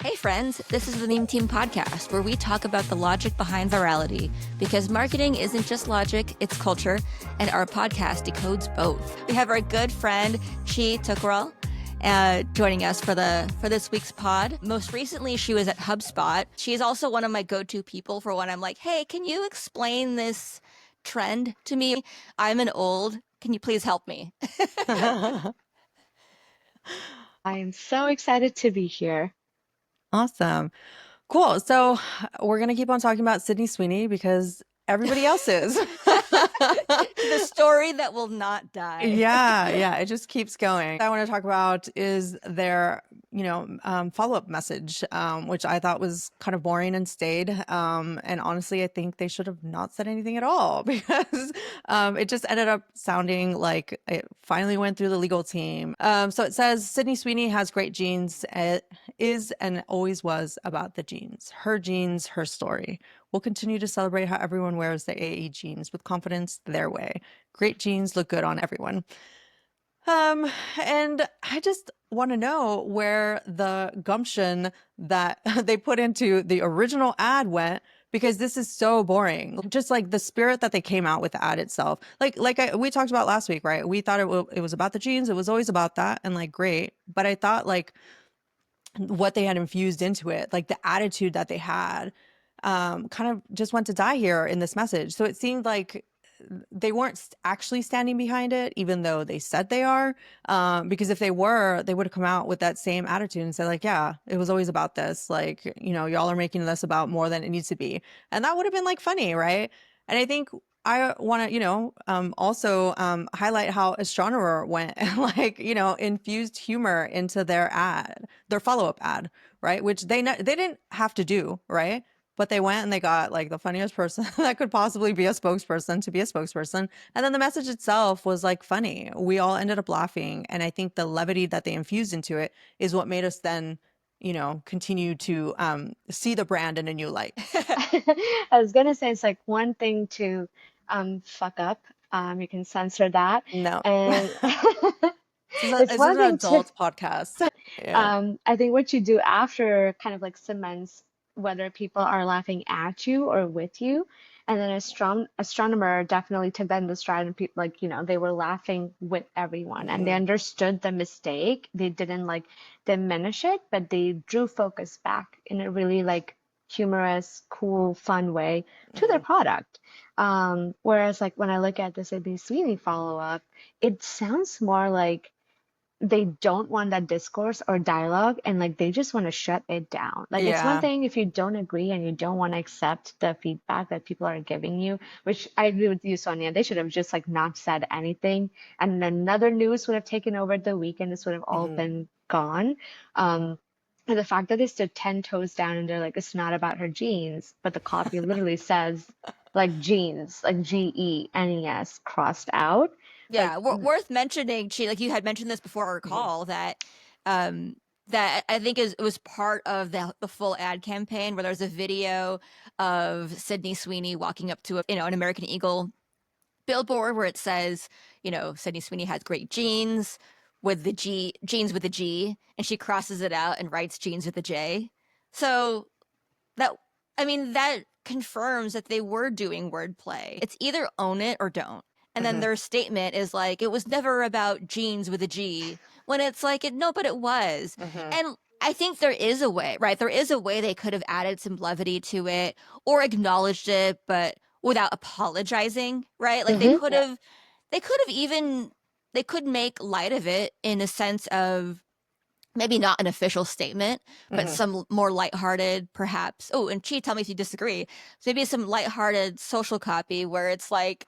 Hey friends, this is the Meme Team podcast where we talk about the logic behind virality because marketing isn't just logic, it's culture, and our podcast decodes both. We have our good friend Chi Tukral joining us for this week's pod. Most recently, she was at HubSpot. She is also one of my go-to people for when I'm like, hey, can you explain this trend to me? I'm an old. Can you please help me? I am so excited to be here. Awesome. Cool. So we're going to keep on talking about Sydney Sweeney because everybody else is. The story that will not die. Yeah, it just keeps going. I want to talk about is their, follow-up message, which I thought was kind of boring and stayed. And honestly, I think they should have not said anything at all because it just ended up sounding like it finally went through the legal team. So it says Sydney Sweeney has great genes. It is and always was about the jeans. Her jeans, her story. We'll continue to celebrate how everyone wears the AE jeans with confidence their way. Great jeans look good on everyone. And I just want to know where the gumption that they put into the original ad went, because this is so boring. Just like the spirit that they came out with the ad itself. We talked about last week, right? We thought it was about the jeans. It was always about that, and like great. But I thought like what they had infused into it, like the attitude that they had, kind of just went to die here in this message. So it seemed like they weren't actually standing behind it, even though they said they are. Because if they were, they would have come out with that same attitude and said like, yeah, it was always about this. Like, y'all are making this about more than it needs to be. And that would have been like funny, right? And I think I want to, also highlight how Astronomer went and infused humor into their follow-up ad, right? Which they didn't have to do, right? But they went and they got like the funniest person that could possibly be a spokesperson to be a spokesperson. And then the message itself was like funny. We all ended up laughing. And I think the levity that they infused into it is what made us then, continue to see the brand in a new light. I was gonna say it's like one thing to fuck up. You can censor that. No. And This it's is one an thing to adult podcast. Yeah. I think what you do after kind of like cements whether people are laughing at you or with you. And then astronomer definitely took that in the stride and people like, they were laughing with everyone and they Mhm. understood the mistake. They didn't like diminish it, but they drew focus back in a really like humorous, cool, fun way to their Mhm. product. Whereas like when I look at the Sydney Sweeney follow-up, it sounds more like they don't want that discourse or dialogue and like they just want to shut it down. Like it's one Yeah. thing if you don't agree and you don't want to accept the feedback that people are giving you, which I agree with you, Sonia. They should have just like not said anything and another news would have taken over the weekend. This would have all Mhm. been gone. And the fact that they stood 10 toes down and they're like, it's not about her jeans, but the copy literally says like jeans, like Genes crossed out. Like, Yeah, worth mentioning, like you had mentioned this before our Mhm. call, um, that I think it was part of the full ad campaign where there's a video of Sydney Sweeney walking up to an American Eagle billboard where it says, Sydney Sweeney has great jeans with the jeans with the G, and she crosses it out and writes jeans with the J. So that, I mean, that confirms that they were doing wordplay. It's either own it or don't. And then Mhm. their statement is like, it was never about jeans with a G, when it's like, no, but it was. Mhm. And I think there is a way, right? There is a way they could have added some levity to it or acknowledged it, but without apologizing, right? Like mhm. they could make light of it in a sense of maybe not an official statement, but Mhm. some more lighthearted, perhaps. Oh, and Chi, tell me if you disagree. So maybe some lighthearted social copy where it's like,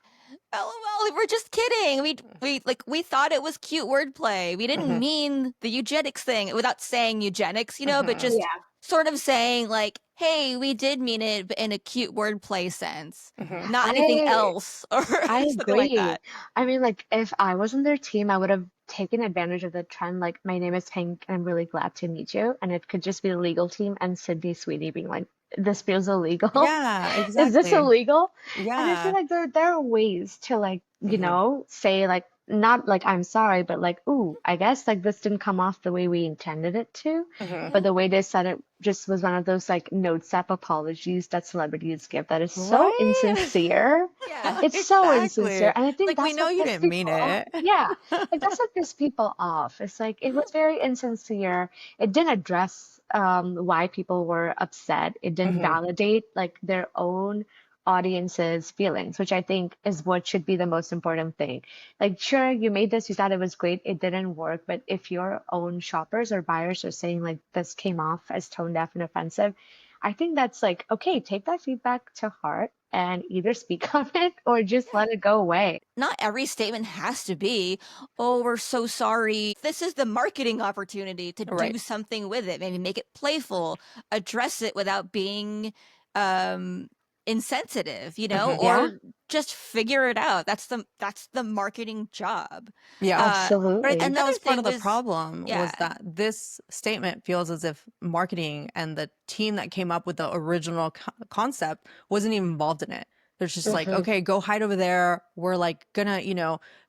LOL, we're just kidding. We thought it was cute wordplay. We didn't Mhm. mean the eugenics thing without saying eugenics, but Mhm. just Yeah. sort of saying like, hey, we did mean it but in a cute wordplay sense, Mhm. not anything I else or I something like agree. that. I mean, like if I was on their team, I would have taken advantage of the trend. Like, my name is Pink, and I'm really glad to meet you. And it could just be the legal team and Sydney Sweeney being like, "This feels illegal. Yeah, Is this exactly. illegal?" And I feel Yeah. like there are ways to like, Mhm. say like not like I'm sorry, but like, ooh, I guess like this didn't come off the way we intended it to. Mhm. But the way they said it just was one of those like notes app apologies that celebrities give that is so Right? insincere. Yeah. It's so insincere. Exactly. And I think Like, we that's know what you pisses didn't mean people off. it. Yeah. Like that's what pisses people off. It's like it was very insincere. It didn't address why people were upset. It didn't Mhm. validate like their own audience's feelings, which I think is what should be the most important thing. Like, sure, you made this, you thought it was great, it didn't work, but if your own shoppers or buyers are saying like this came off as tone deaf and offensive, I think that's like, okay, take that feedback to heart and either speak on it or just let it go away. Not every statement has to be, oh, we're so sorry. This is the marketing opportunity to Right. do something with it. Maybe make it playful, address it without being um insensitive, Mhm. Yeah, or just figure it out. That's the marketing job. Yeah. Uh But I think absolutely. that Another was part thing of the was, problem yeah. was that this statement feels as if marketing and the team that came up with the original concept wasn't even involved in it. They're just like, Hmm. okay, go hide over there. We're like gonna,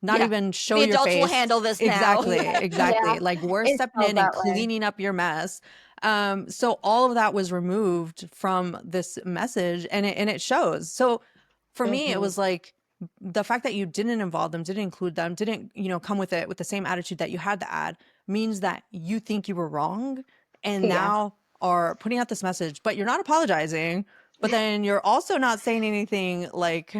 not Yeah. even show The your adults will face. handle this now. Exactly, Yeah, exactly. Like we're it stepping felt in and that way. cleaning up your mess. So all of that was removed from this message and it shows. So for me, it Hmm. was like the fact that you didn't involve them, didn't include them, didn't, come with it with the same attitude that you had the ad means that you think you were wrong and Yeah, now are putting out this message, but you're not apologizing, but then you're also not saying anything like,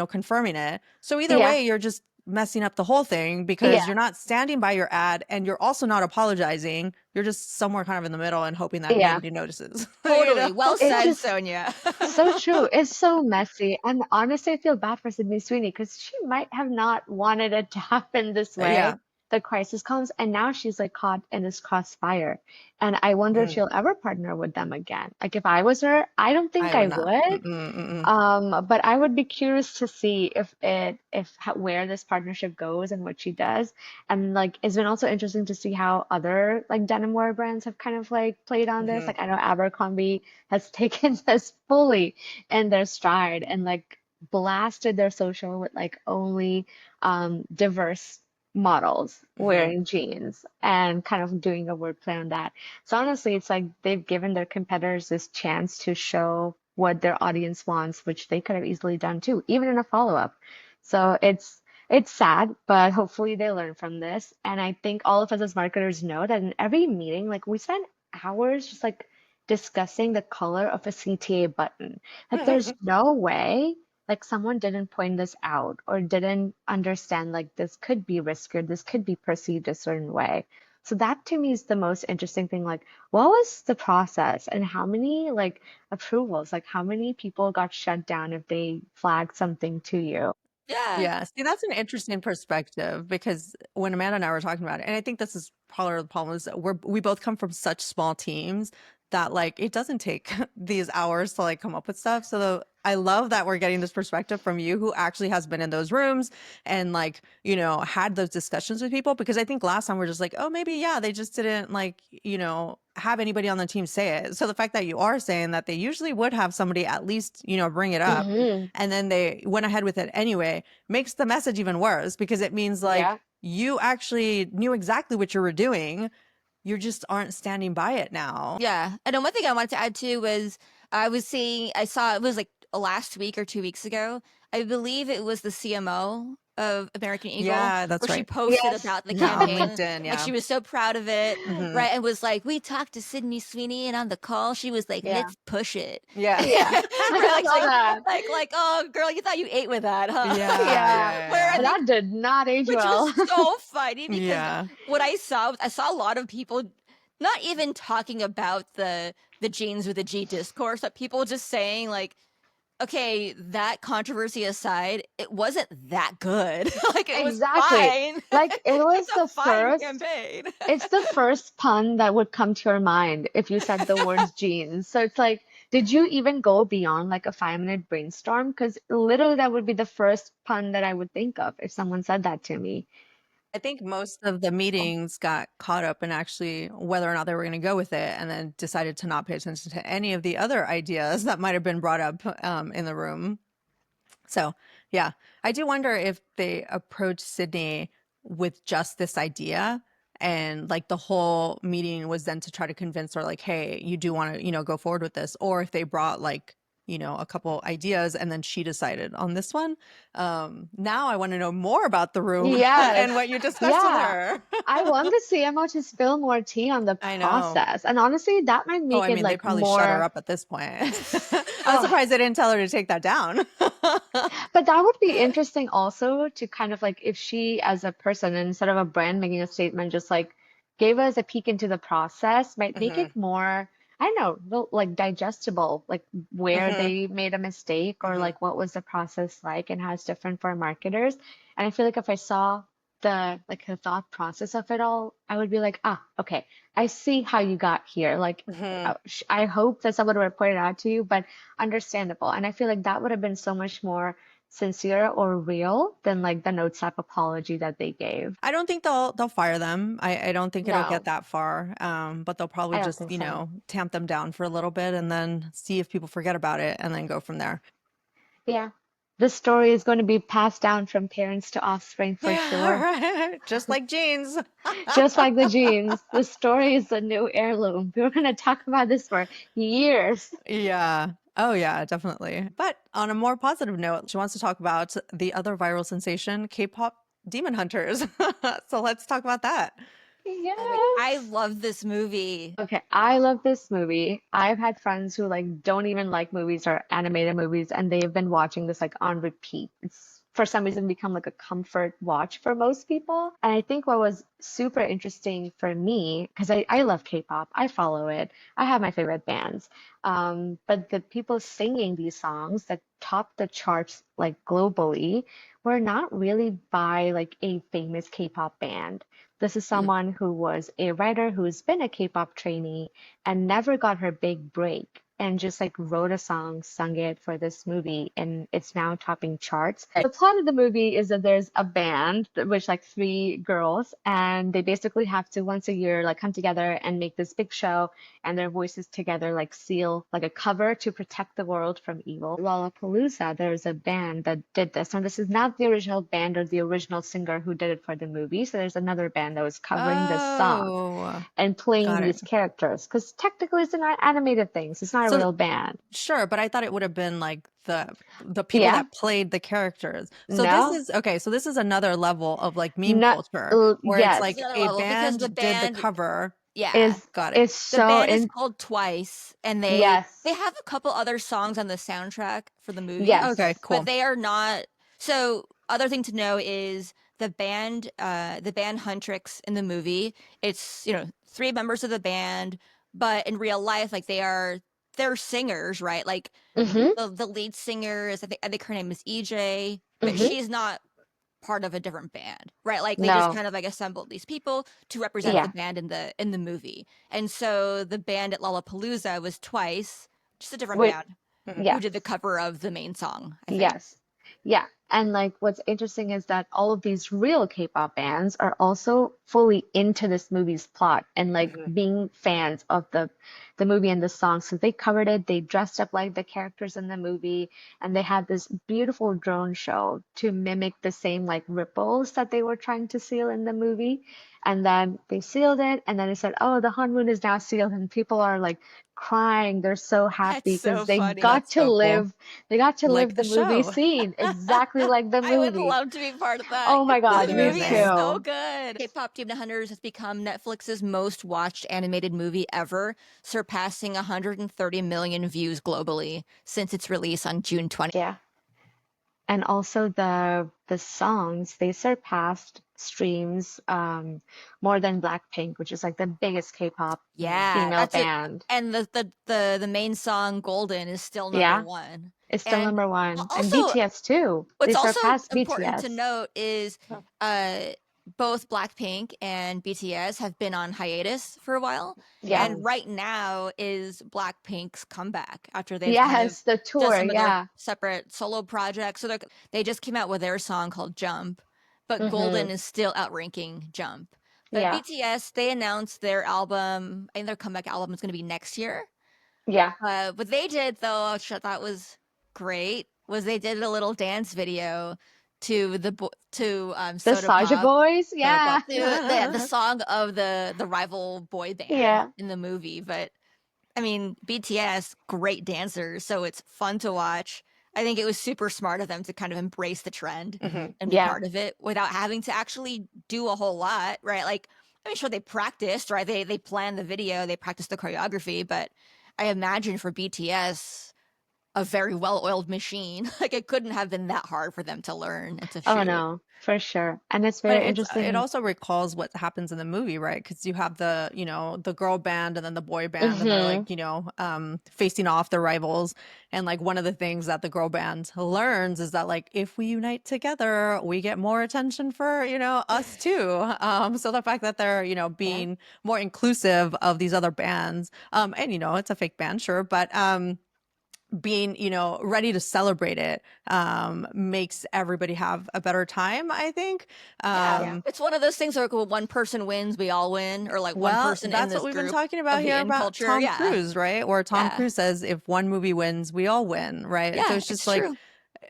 confirming it. So either yeah, way, you're just messing up the whole thing because yeah, you're not standing by your ad and you're also not apologizing. You're just somewhere kind of in the middle and hoping that yeah. nobody notices, Totally. Well It's said, just Sonia. so true. It's so messy. And honestly, I feel bad for Sydney Sweeney because she might have not wanted it to happen this way. Yeah. The crisis comes, and now she's like caught in this crossfire. And I wonder if Mhm. she'll ever partner with them again. Like if I was her, I don't think I I would not. would. Mm-mm, mm-mm. But I would be curious to see where this partnership goes and what she does. And like, it's been also interesting to see how other like denim wear brands have kind of like played on this. Mhm. Like I know Abercrombie has taken this fully in their stride and like blasted their social with like only diverse models Mhm. wearing jeans and kind of doing a wordplay on that. So honestly, it's like they've given their competitors this chance to show what their audience wants, which they could have easily done too, even in a follow-up. So it's sad, but hopefully they learn from this. And I think all of us as marketers know that in every meeting, like we spend hours just like discussing the color of a CTA button. Like there's no way like someone didn't point this out or didn't understand like this could be riskier, this could be perceived a certain way. So that to me is the most interesting thing. Like, what was the process and how many like approvals, like how many people got shut down if they flagged something to you? Yeah. Yeah, see, that's an interesting perspective because when Amanda and I were talking about it, and I think this is part of the problem is that we both come from such small teams that like it doesn't take these hours to like come up with stuff. So I love that we're getting this perspective from you who actually has been in those rooms and like, had those discussions with people because I think last time we're just like, oh, maybe yeah, they just didn't like, have anybody on the team say it. So the fact that you are saying that they usually would have somebody at least, bring it up Hmm. and then they went ahead with it anyway makes the message even worse because it means like Yeah. you actually knew exactly what you were doing. You just aren't standing by it now. Yeah. And then one thing I wanted to add too was I saw it was like last week or 2 weeks ago. I believe it was the CMO of American Eagle Yeah, where that's she right. posted Yes. about the Yeah, on campaign LinkedIn. and Yeah. she was so proud of it, Hmm. right? And was like, we talked to Sydney Sweeney and on the call she was like, Yeah. let's push it. Yeah. Yeah. Right, I saw that. oh girl, you thought you ate with that, huh? Yeah. Yeah. Where I Yeah. think That did not age which was well. so funny because Yeah. what I saw a lot of people not even talking about the jeans with the G discourse, but people just saying like, okay, that controversy aside, it wasn't that good. Like it was Exactly. fine. Like it It's was a the fine first. campaign. It's the first pun that would come to your mind if you said the words jeans. So it's like, did you even go beyond like a 5-minute brainstorm? Because literally that would be the first pun that I would think of if someone said that to me. I think most of the meetings got caught up in actually whether or not they were going to go with it and then decided to not pay attention to any of the other ideas that might have been brought up in the room. So, yeah, I do wonder if they approached Sydney with just this idea. And like the whole meeting was then to try to convince her, like, hey, you do want to, go forward with this. Or if they brought like, a couple ideas and then she decided on this one. Now I want to know more about the room Yes. and what you discussed with Yeah. her. I want the CMO to spill more tea on the I know. process. And honestly, that might Oh, make I it mean, they like probably shut her more. up at this point. I'm Oh, surprised they didn't tell her to take that down. but that would be interesting also to kind of like if she, as a person, instead of a brand making a statement, just like gave us a peek into the process, might make Hmm. it more, I don't know, like digestible, like where Hmm. they made a mistake or Hmm. like what was the process like and how it's different for marketers. And I feel like if I saw the thought process of it all, I would be like, ah, okay, I see how you got here. Like, Hmm. I hope that someone would point it out to you, but understandable. And I feel like that would have been so much more sincere or real than like the notes app apology that they gave. I don't think they'll fire them. I don't think it'll get No, that far. But they'll probably I don't just, think so. tamp them down for a little bit and then see if people forget about it and then go from there. Yeah. This story is going to be passed down from parents to offspring for Yeah, sure. right. Just like jeans. Just like the jeans, the story is a new heirloom. We're going to talk about this for years. Yeah. Oh, yeah, definitely. But on a more positive note, she wants to talk about the other viral sensation, K-pop Demon Hunters. So let's talk about that. I Yes. love this movie. Okay, I love this movie. I've had friends who like don't even like movies or animated movies, and they've been watching this like on repeat. It's for some reason become like a comfort watch for most people. And I think what was super interesting for me, because I love K-pop, I follow it, I have my favorite bands. But the people singing these songs that top the charts like globally were not really by like a famous K-pop band. This is Mm. someone who was a writer who's been a K-pop trainee and never got her big break and just like wrote a song, sung it for this movie, and it's now topping charts. The plot of the movie is that there's a band, which like three girls, and they basically have to once a year like come together and make this big show and their voices together like seal like a cover to protect the world from evil. Lollapalooza, there's a band that did this, and this is not the original band or the original singer who did it for the movie. So there's another band that was covering this song Oh, and playing got it. these characters because technically it's not animated things. It's not a So real band. sure, but I thought it would have been like the people Yeah, that played the characters. So this no, is okay, so this is another level of like meme not culture where it's This is yes, like another a level because the band did the band, cover. yeah, is Got it. is the so band is in called Twice, and they yes, have a couple other songs on the soundtrack for the movie, Okay, yes, but cool. they are not. So other thing to know is the band Huntrix in the movie. It's three members of the band, but in real life, like they're singers, right? Like mm-hmm, the lead singer is I think her name is EJ, but mm-hmm, she's not part of a different band, right? Like they just no, kind of like assembled these people to represent the yeah, band in the movie. And so the band at Lollapalooza was Twice, just a different wait, band Mhm. who did the yes. cover of the main song, I think. Yes. Yeah. And like what's interesting is that all of these real K-pop bands are also fully into this movie's plot and like Mhm. being fans of the movie and the song. So they covered it, they dressed up like the characters in the movie, and they had this beautiful drone show to mimic the same like ripples that they were trying to seal in the movie. And then they sealed it, and then they said, "Oh, the Hanwoo is now sealed," and people are like crying. They're so That's happy because so funny. That's so cool. they got to Like live the the movie show. scene exactly like the I would movie. love to be part of that. Oh my The That's God, me movie is amazing. so too. good. K-pop Demon Hunters has become Netflix's most watched animated movie ever, surpassing 130 million views globally since its release on June 20th. Yeah. And also the songs, they surpassed streams more than Blackpink, which is like the biggest K-pop Mhm. Yeah, female that's it. band. And the main song Golden is still number Yeah, one. it's still And number one. And also, BTS too. They what's also surpassed important to BTS. note is Oh. uh both Blackpink and BTS have been on hiatus for a while. Yeah. And Mhm. right now is Blackpink's comeback after they've kind of Yes, the done tour. some of their Yeah. separate solo projects. So they just came out with their song called Jump, but Mm-hmm. Golden is still outranking Jump. But Yeah. BTS, they announced their album, I think their comeback album is going to be next year. Yeah. What they did though, which I thought was great, was they did a little dance video to The Soda Saja Pop, Boys, Soda yeah. Pop. to the song of the rival boy band Yeah. in the movie. But I mean, BTS, great dancers, so it's fun to watch. I think it was super smart of them to kind of embrace the trend Mhm. and be Yeah. part of it without having to actually do a whole lot, right? Like, I'm sure they practiced, right? They planned the video, they practiced the choreography, but I imagine for BTS, a very well-oiled machine, like it couldn't have been that hard for them to learn and to Oh shoot. no, for sure. And it's But very it interesting. also recalls what happens in the movie, right? Because you have the, the girl band and then the boy band, and they're Hmm. like, facing off their rivals. And like one of the things that the girl band learns is that like if we unite together, we get more attention for, us too. So the fact that they're, Yeah. being more inclusive of these other bands, and it's a fake band, sure, but being ready to celebrate it makes everybody have a better time, I think. Yeah, Yeah. um it's one of those things where like, well, one person wins, we all win, or like one well, person in that's what this we've been group talking about of the here in about culture. Tom Yeah, Cruise, right? Where Tom yeah, Cruise says if one movie wins, we all win, right? So yeah, it's just it's like true.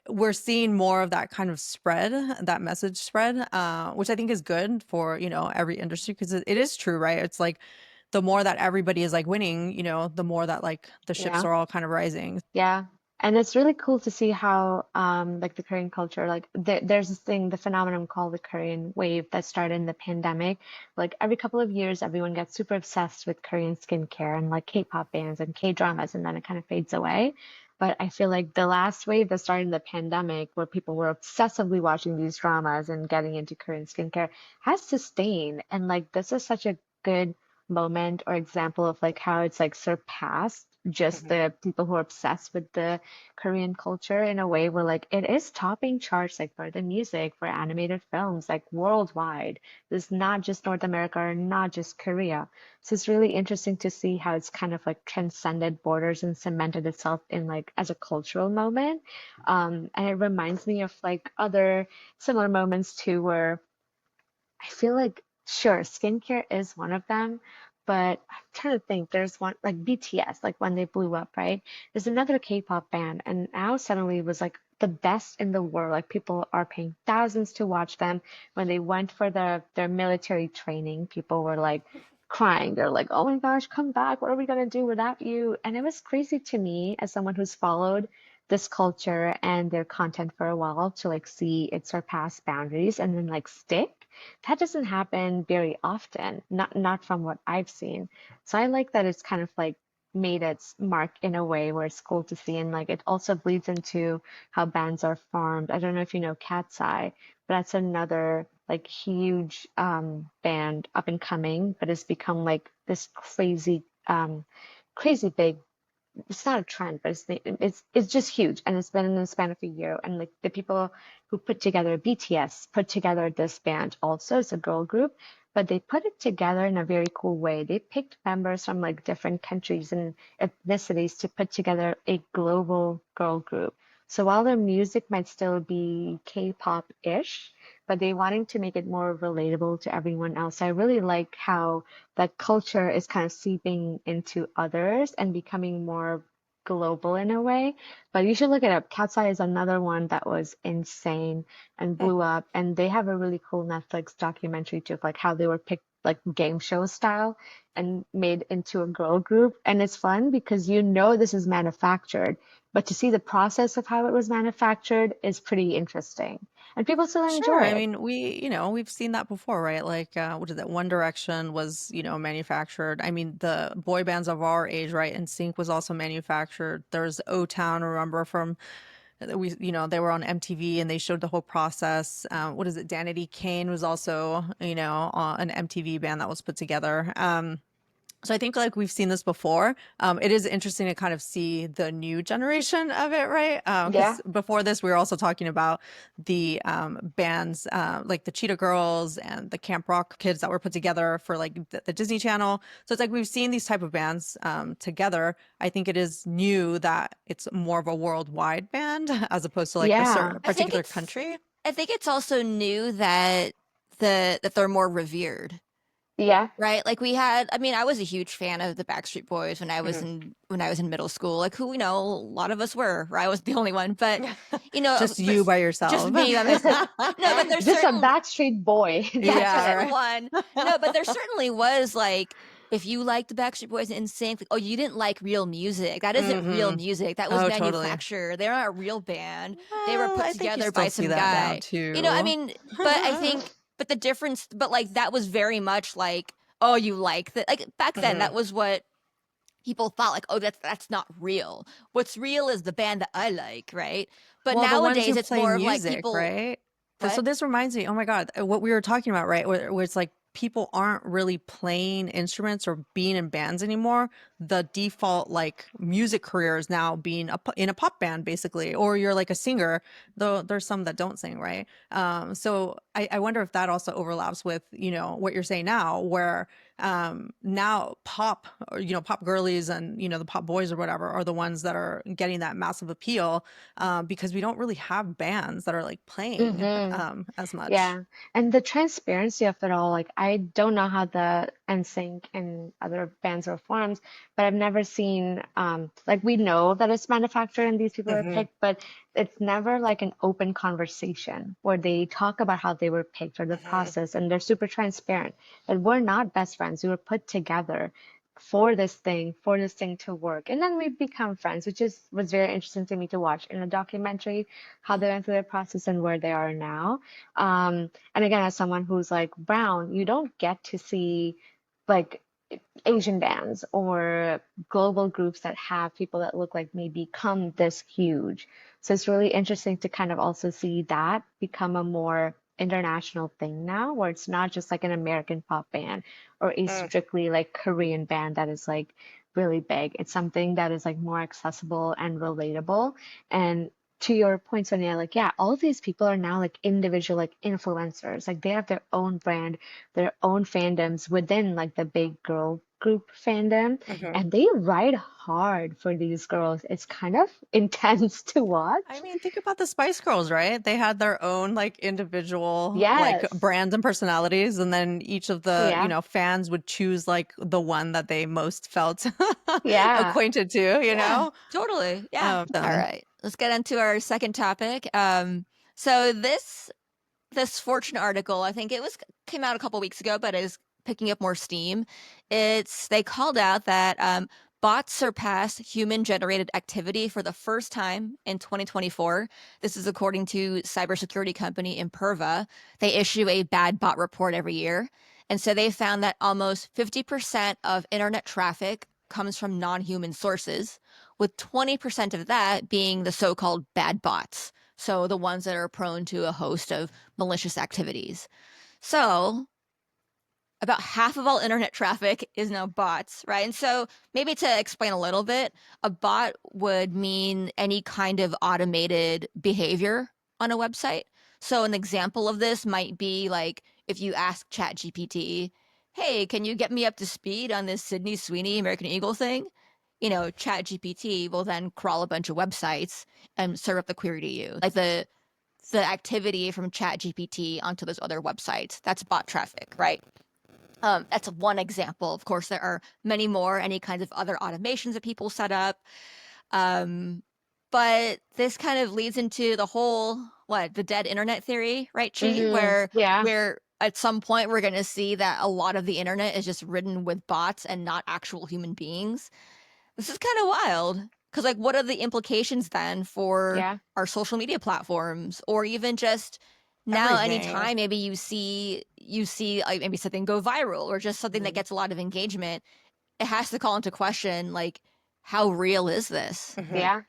we're seeing more of that kind of spread, that message spread, which I think is good for, every industry, because it is true, right? It's like the more that everybody is like winning, the more that like the ships Yeah. are all kind of rising. Yeah. And it's really cool to see how like the Korean culture, like there's this thing, the phenomenon called the Korean wave that started in the pandemic. Like every couple of years everyone gets super obsessed with Korean skincare and like K-pop bands and K-dramas, and then it kind of fades away. But I feel like the last wave that started in the pandemic, where people were obsessively watching these dramas and getting into Korean skincare, has sustained. And like this is such a good moment or example of like how it's like surpassed just Mhm. the people who are obsessed with the Korean culture in a way where like it is topping charts like for the music, for animated films, like worldwide. It's not just North America or not just Korea. So it's really interesting to see how it's kind of like transcended borders and cemented itself in like as a cultural moment. And it reminds me of like other similar moments too, where I feel like, sure, skincare is one of them, but I'm trying to think. There's one like BTS, like when they blew up, right? There's another K-pop band, and now suddenly it was like the best in the world. Like people are paying thousands to watch them. When they went for their military training, people were like crying. They're like, "Oh my gosh, come back! What are we gonna do without you?" And it was crazy to me as someone who's followed this culture and their content for a while to like see it surpass boundaries and then like stick. That doesn't happen very often, not from what I've seen. So I like that it's kind of like made its mark in a way where it's cool to see, and like it also bleeds into how bands are formed. I don't know if you know Cat's Eye, but that's another like huge band up and coming, but it's become like this crazy big, it's not a trend, but it's just huge, and it's been in the span of a year. And like the people who put together BTS put together this band also. It's a girl group, but they put it together in a very cool way. They picked members from like different countries and ethnicities to put together a global girl group. So while their music might still be K-pop-ish, but they wanting to make it more relatable to everyone else. I really like how that culture is kind of seeping into others and becoming more global in a way. But you should look it up. Cat's Eye is another one that was insane and blew up. And they have a really cool Netflix documentary too, of like how they were picked like game show style and made into a girl group. And it's fun because you know this is manufactured, but to see the process of how it was manufactured is pretty interesting. And people still Sure. enjoy I it. mean, we've seen that before, right? Like, what is it? One Direction was, manufactured. I mean, the boy bands of our age, right? And Sync was also manufactured. There's O-Town, remember from they were on MTV and they showed the whole process. What is it? Danity Kane was also, an MTV band that was put together. So I think like we've seen this before. It is interesting to kind of see the new generation of it, right? Yeah. Because before this, we were also talking about the bands like the Cheetah Girls and the Camp Rock kids that were put together for like the Disney Channel. So it's like we've seen these type of bands together. I think it is new that it's more of a worldwide band as opposed to like a Yeah. certain I think particular it's country. I think it's also new that that they're more revered. Yeah. right? Like we had, I mean, I was a huge fan of the Backstreet Boys Mhm. when I was in middle school. Like who, a lot of us were, right? I was the only one, but Just but you by just yourself. me by myself. No, but there's Just a certain Backstreet Boy. That's just Yeah, it. one. No, but there certainly was like if you liked the Backstreet Boys and NSYNC, like, oh, you didn't like real music. That isn't real hmm music. That was Oh, totally. manufactured. They're not a real band. They were Well, put I think you together still by see some that now guy. I too. mean, but I think, but the difference, but like that was very much like, oh, you like that. Like back then, hmm that was what people thought. Like, oh, that's not real. What's real is the band that I like, right? But Well, the ones nowadays, who it's play more of like music, people. right? So What? this reminds me, oh my God, what we were talking about, right? Where it's like people aren't really playing instruments or being in bands anymore. The default like music career is now being in a pop band, basically, or you're like a singer, though there's some that don't sing, right? So I wonder if that also overlaps with, what you're saying now, where now pop, or, pop girlies and, the pop boys or whatever are the ones that are getting that massive appeal because we don't really have bands that are like playing Hmm. as much. Yeah. And the transparency of it all, like I don't know how the NSYNC and other bands or forms, but I've never seen like we know that it's manufactured and these people are hmm picked, but it's never like an open conversation where they talk about how they were picked or the hmm process and they're super transparent. And we're not best friends. We were put together for this thing to work. And then we become friends, which is was very interesting to me to watch in a documentary how they went through their process and where they are now. And again, as someone who's like brown, you don't get to see like Asian bands or global groups that have people that look like me become this huge. So it's really interesting to kind of also see that become a more international thing now, where it's not just like an American pop band or a Mm. strictly like Korean band that is like really big. It's something that is like more accessible and relatable. And to your point, Sonia, like, yeah, all of these people are now like individual like influencers. Like they have their own brand, their own fandoms within like the big girl group fandom, hmm and they ride hard for these girls. It's kind of intense to I watch. mean, think about the Spice Girls, right? They had their own like individual like Yes. brands and personalities, and then each of the, Yeah. fans would choose like the one that they most felt Yeah. acquainted to, you Yeah, know? totally. Yeah. All Them. right. Let's get into our second topic. So this Fortune article, I think it was came out a couple weeks ago, but is picking up more steam. They called out that bots surpassed human generated activity for the first time in 2024. This is according to cybersecurity company Imperva. They issue a bad bot report every year. And so they found that almost 50% of internet traffic comes from non-human sources, with 20% of that being the so-called bad bots. So the ones that are prone to a host of malicious activities. So about half of all internet traffic is now bots, right? And so maybe to explain a little bit, a bot would mean any kind of automated behavior on a website. So an example of this might be like if you ask ChatGPT, "Hey, can you get me up to speed on this Sydney Sweeney American Eagle thing?" ChatGPT will then crawl a bunch of websites and serve up the query to you. Like the activity from ChatGPT onto those other websites. That's bot traffic, right? That's one example. Of course, there are many more, any kinds of other automations that people set up. Um, but this kind of leads into the whole, the dead internet theory, right, Chi? Where Yeah. we're at some point we're going to see that a lot of the internet is just ridden with bots and not actual human beings. This is kind of wild. Because, like, what are the implications then for Yeah. our social media platforms, or even just now, Everything. anytime maybe you see like maybe something go viral or just something that Mhm. gets a lot of engagement, it has to call into question like how real is this? Mhm. Yeah,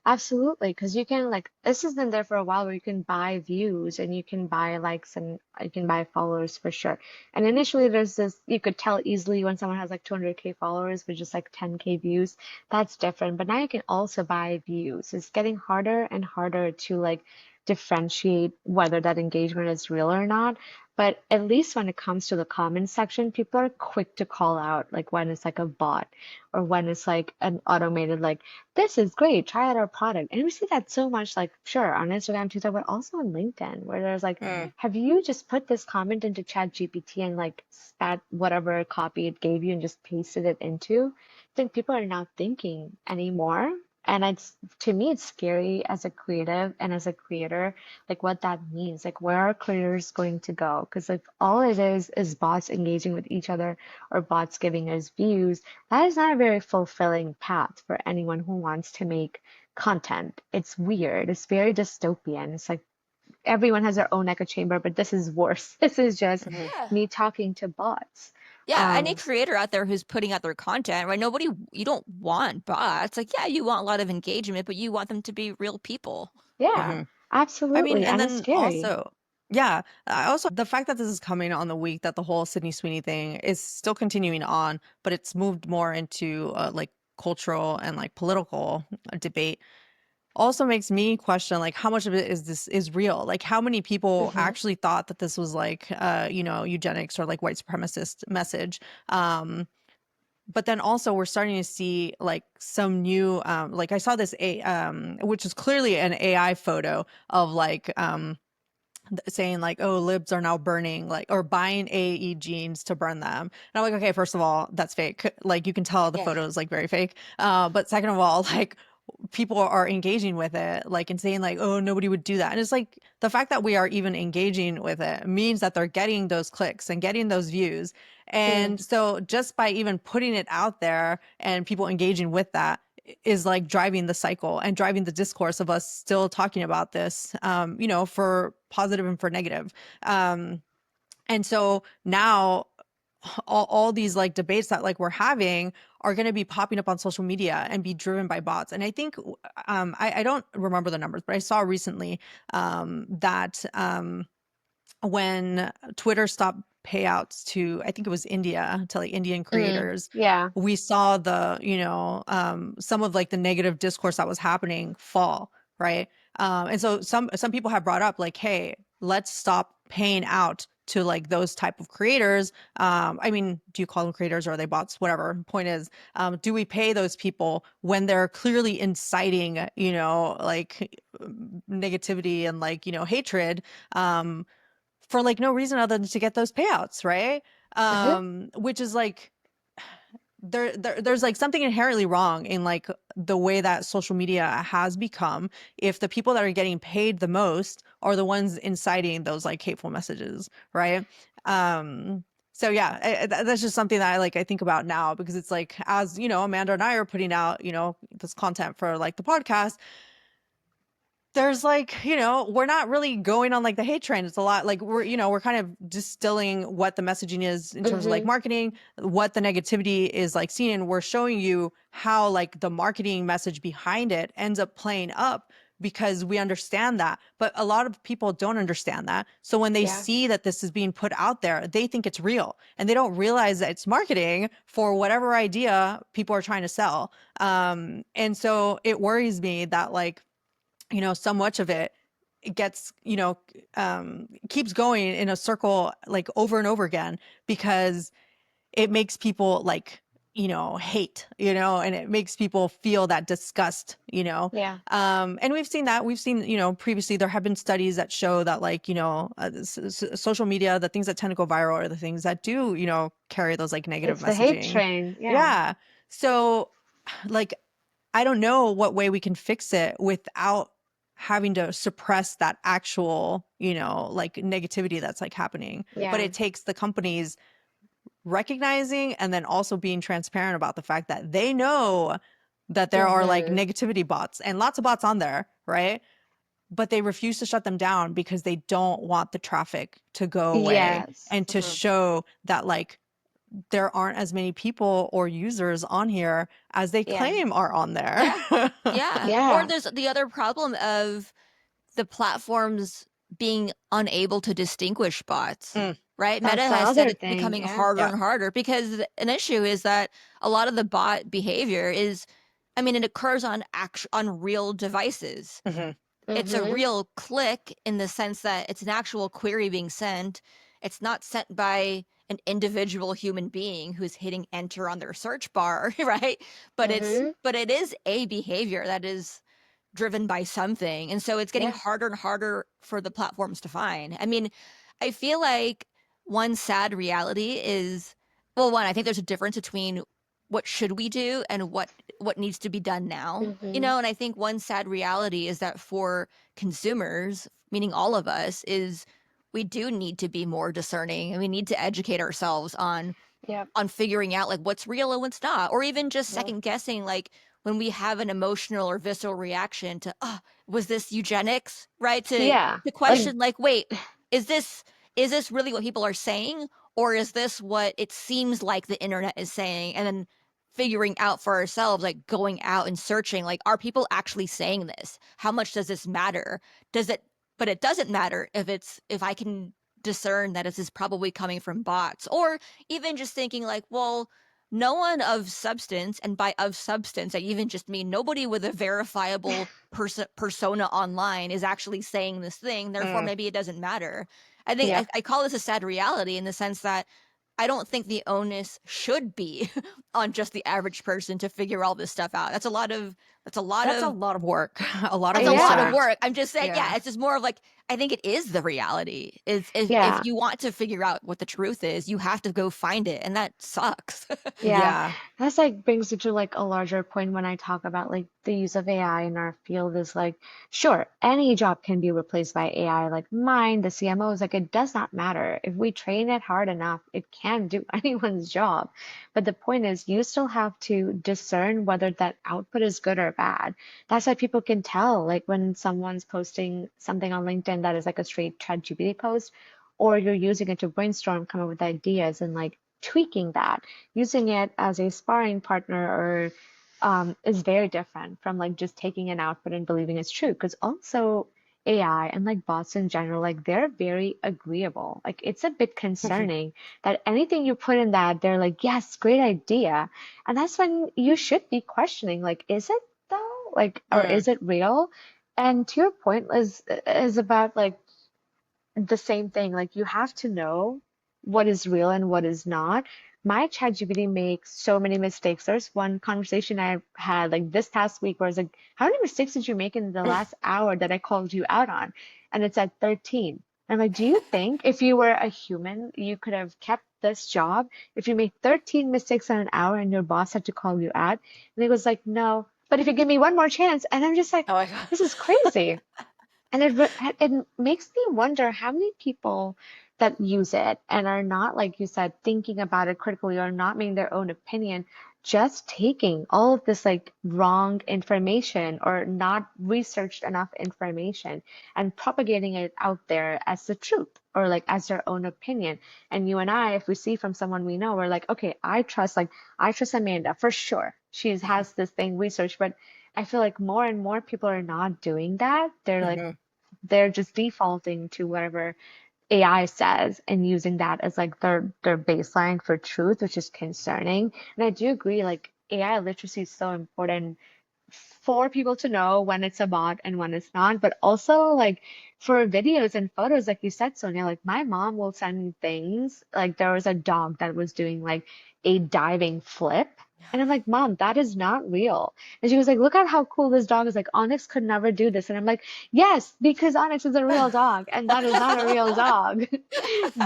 absolutely. Because you can like this has been there for a while where you can buy views and you can buy likes and you can buy followers for sure. And initially there's this you could tell easily when someone has like 200K followers with just like 10K views. That's different. But now you can also buy views. It's getting harder and harder to like differentiate whether that engagement is real or not. But at least when it comes to the comment section, people are quick to call out like when it's like a bot or when it's like an automated like this is great, try out our product. And we see that so much like sure on Instagram, Twitter, but also on LinkedIn where there's like, Mm. have you just put this comment into Chat GPT and like spat whatever copy it gave you and just pasted it into? I think people are not thinking anymore. And it's to me, it's scary as a creative and as a creator, like what that means, like where are creators going to go? Because if all it is bots engaging with each other or bots giving us views, that is not a very fulfilling path for anyone who wants to make content. It's weird. It's very dystopian. It's like everyone has their own echo chamber, but this is worse. This is just Mhm. Yeah. me talking to bots. Yeah, any Um, creator out there who's putting out their content, right? Nobody, you don't want bots. Like, yeah, you want a lot of engagement, but you want them to be real people. yeah, Mhm. I mean, absolutely. and And it's then scary. also, yeah, I also the fact that this is coming on the week that the whole Sydney Sweeney thing is still continuing on, but it's moved more into like cultural and like political debate also makes me question like how much of it is real, like how many people Hmm. actually thought that this was like eugenics or like white supremacist message. But then also we're starting to see like some new like I saw this a which is clearly an AI photo of like saying like, oh, libs are now burning like or buying AE jeans to burn them. And I'm like, okay, first of all, that's fake. Like you can tell the Yeah. photo is like very fake. But second of all, like people are engaging with it, like and saying like, oh, nobody would do that. And it's like the fact that we are even engaging with it means that they're getting those clicks and getting those views. True. And so just by even putting it out there and people engaging with that is like driving the cycle and driving the discourse of us still talking about this, for positive and for negative. Um, and so now all these like debates that like we're having are going to be popping up on social media and be driven by bots. And I think I don't remember the numbers, but I saw recently that when Twitter stopped payouts to, I think it was India, to like Indian Mm, creators, yeah. we saw the, some of like the negative discourse that was happening fall, right? And so some people have brought up like, hey, let's stop paying out to like those type of creators. I mean, do you call them creators or are they bots? Whatever. Point is, do we pay those people when they're clearly inciting, like negativity and like, hatred? For like no reason other than to get those payouts, right? Uh-huh. Which is like there's like something inherently wrong in like the way that social media has become if the people that are getting paid the most are the ones inciting those like hateful messages, right? So yeah, that's just something that I think about now because it's like as Amanda and I are putting out this content for like the podcast, there's like, we're not really going on like the hate train. It's a lot like we're kind of distilling what the messaging is in terms of like Hmm. marketing, what the negativity is like seen. And we're showing you how like the marketing message behind it ends up playing up because we understand that. But a lot of people don't understand that. So when they Yeah. see that this is being put out there, they think it's real and they don't realize that it's marketing for whatever idea people are trying to sell. And so it worries me that like, so much of it gets, keeps going in a circle like over and over again because it makes people like, hate, and it makes people feel that disgust, Yeah. and we've seen, previously there have been studies that show that like, social media, the things that tend to go viral are the things that do, carry those like negative It's the hate messaging. train. Yeah. Yeah. So like, I don't know what way we can fix it without having to suppress that actual, like negativity that's like happening. But Yeah. it takes the companies recognizing and then also being transparent about the fact that they know that there are like Hmm. negativity bots and lots of bots on there, right? But they refuse to shut them down because they don't want the traffic to go away Yes. and to Hmm. show that like there aren't as many people or users on here as they Yeah. claim are on there. Yeah. Yeah. Or Yeah. there's the other problem of the platforms being unable to distinguish bots, Mm, right? Meta That's the has said other it's thing. becoming Yeah. harder yeah. and harder because an issue is that a lot of the bot behavior is, I mean, it occurs on real devices. Hmm. It's a Hmm. real click in the sense that it's an actual query being sent It's not sent by an individual human being who's hitting enter on their search bar, right? Mm-hmm. But it is a behavior that is driven by something. And so it's getting Yeah. harder and harder for the platforms to find. I mean, I feel like one sad reality is, well, one, I think there's a difference between what should we do and what needs to be done now. You Mm-hmm. know, and I think one sad reality is that for consumers, meaning all of us, is we do need to be more discerning and we need to educate ourselves Yep. on figuring out like what's real and what's not, or even just Well, second guessing like when we have an emotional or visceral reaction to, oh, was this eugenics, right? yeah. To Like, question like, wait, is this really what people are saying, or is this what it seems like the internet is saying? And then figuring out for ourselves, like going out and searching, like, are people actually saying this? How much does this matter? Does it? But it doesn't matter if I can discern that this is probably coming from bots, or even just thinking like, well, no one of substance, and by of substance, I even just mean nobody with a verifiable persona online is actually saying this thing. Therefore, Mm. maybe it doesn't matter. I think yep. I call this a sad reality in the sense that I don't think the onus should be on just the average person to figure all this stuff out. That's a lot That's a of lot of work, a lot of that's a lot of Yeah. research. work. I'm just saying, Yeah. yeah, it's just more of like, I think it is the reality. Is if Yeah. you want to figure out what the truth is, you have to go find it, and that sucks. Yeah, Yeah. that's like brings me to like a larger point when I talk about like the use of AI in our field is like, sure, any job can be replaced by AI, like mine, the CMOs, like it does not matter. If we train it hard enough, it can do anyone's job. But the point is, you still have to discern whether that output is good or bad. That's why people can tell, like when someone's posting something on LinkedIn that is like a straight ChatGPT post, or you're using it to brainstorm, come up with ideas and like tweaking that using it as a sparring partner or is very different from like just taking an output and believing it's true. Because also AI and like bots in general, like they're very agreeable. Like it's a bit concerning that anything you put in that, they're like, yes, great idea. And that's when you should be questioning, like, is it though? Like, or Mm. is it real? And to your point is about like the same thing. Like you have to know what is real and what is not. My ChatGPT makes so many mistakes. There's one conversation I had like this past week where I was like, how many mistakes did you make in the last hour that I called you out on? And it's at 13. I'm like, do you think if you were a human, you could have kept this job if you made 13 mistakes in an hour and your boss had to call you out? And he was like, no. But if you give me one more chance, and I'm just like, Oh my God. this is crazy. And it makes me wonder how many people that use it and are not, like you said, thinking about it critically or not making their own opinion, just taking all of this like wrong information or not researched enough information and propagating it out there as the truth or like as their own opinion. And you and I, if we see from someone we know, we're like, okay, I trust Amanda for sure. She has this thing researched, but I feel like more and more people are not doing that. Mhm. They're just defaulting to whatever AI says and using that as like their baseline for truth, which is concerning. And I do agree, like AI literacy is so important for people to know when it's a bot and when it's not, but also like for videos and photos, like you said, Sonia, like my mom will send me things. Like there was a dog that was doing like a diving flip. And I'm like, Mom, that is not real. And she was like, look at how cool this dog is. Like, Onyx could never do this. And I'm like, yes, because Onyx is a real dog, and that is not a real dog.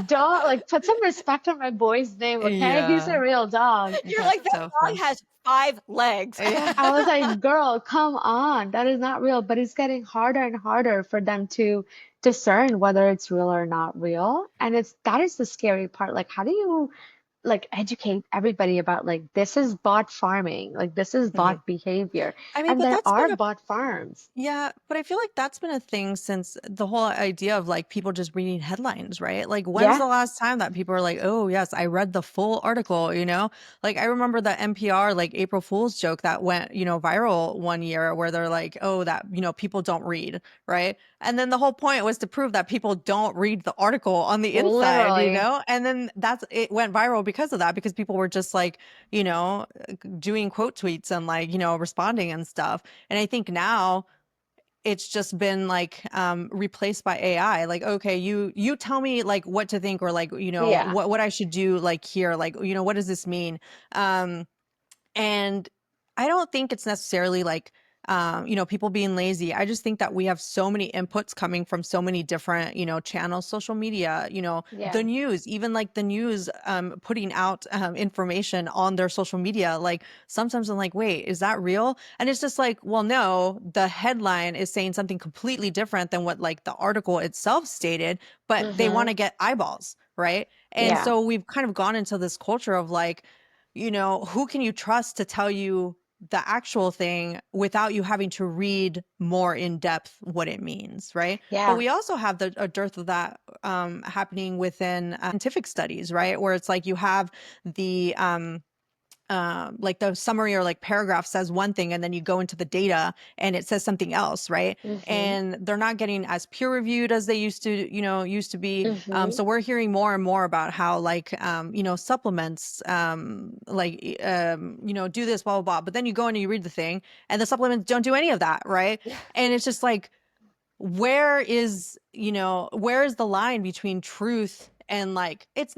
Don't like put some respect on my boy's name, okay? He's Yeah. a real dog. You're That's like, that so dog funny. has 5 legs. Yeah. I was like, girl, come on. That is not real. But it's getting harder and harder for them to discern whether it's real or not real. And that is the scary part. Like, how do you like educate everybody about like this is bot farming, like this is Mhm. bot behavior. I mean, And but there that's are been a bot farms. Yeah, but I feel like that's been a thing since the whole idea of like people just reading headlines, right? Like, when's Yeah. the last time that people are like, oh, yes, I read the full article, you know? Like, I remember the NPR, like, April Fool's joke that went, viral one year where they're like, oh, that, people don't read, right? And then the whole point was to prove that people don't read the article on the inside, Literally. And then it went viral because of that, because people were just like, doing quote tweets and like, responding and stuff. And I think now, it's just been like replaced by AI. Like, okay, you tell me like what to think, or like, Yeah. what I should do like here, like, what does this mean? Um, and I don't think it's necessarily like, people being lazy. I just think that we have so many inputs coming from so many different, channels, social media, the Yeah. news, even like the news, putting out information on their social media. Like sometimes I'm like, wait, is that real? And it's just like, well, no, the headline is saying something completely different than what like the article itself stated, but they want Mm-hmm. to get eyeballs, right? And Yeah. so we've kind of gone into this culture of like, who can you trust to tell you the actual thing without you having to read more in depth what it means, right? But Yeah. we also have a dearth of that happening within scientific studies, right? Where it's like you have the like the summary or like paragraph says one thing, and then you go into the data and it says something else, right? Mm-hmm. And they're not getting as peer reviewed as they used to be. Mm-hmm. So we're hearing more and more about how like supplements like do this, blah blah blah, but then you go and you read the thing and the supplements don't do any of that, right? And it's just like, where is the line between truth and like, it's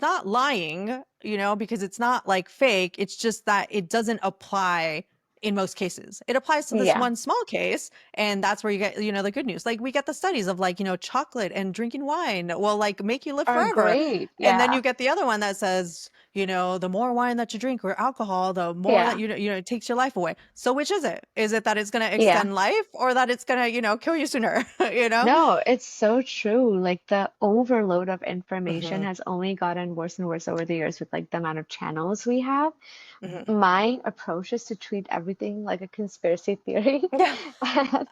not lying, because it's not like fake. It's just that it doesn't apply in most cases. It applies to this Yeah. one small case, and that's where you get, the good news. Like we get the studies of like, chocolate and drinking wine will like make you live Are forever. great. And then Yeah. you get the other one that says, the more wine that you drink or alcohol, the more that Yeah. it takes your life away. So which is it? Is it that it's going to Yeah. extend life, or that it's going to, kill you sooner, you know? No, it's so true. Like the overload of information Hmm. has only gotten worse and worse over the years with like the amount of channels we have. Hmm. My approach is to treat everything like a conspiracy theory Yeah. and,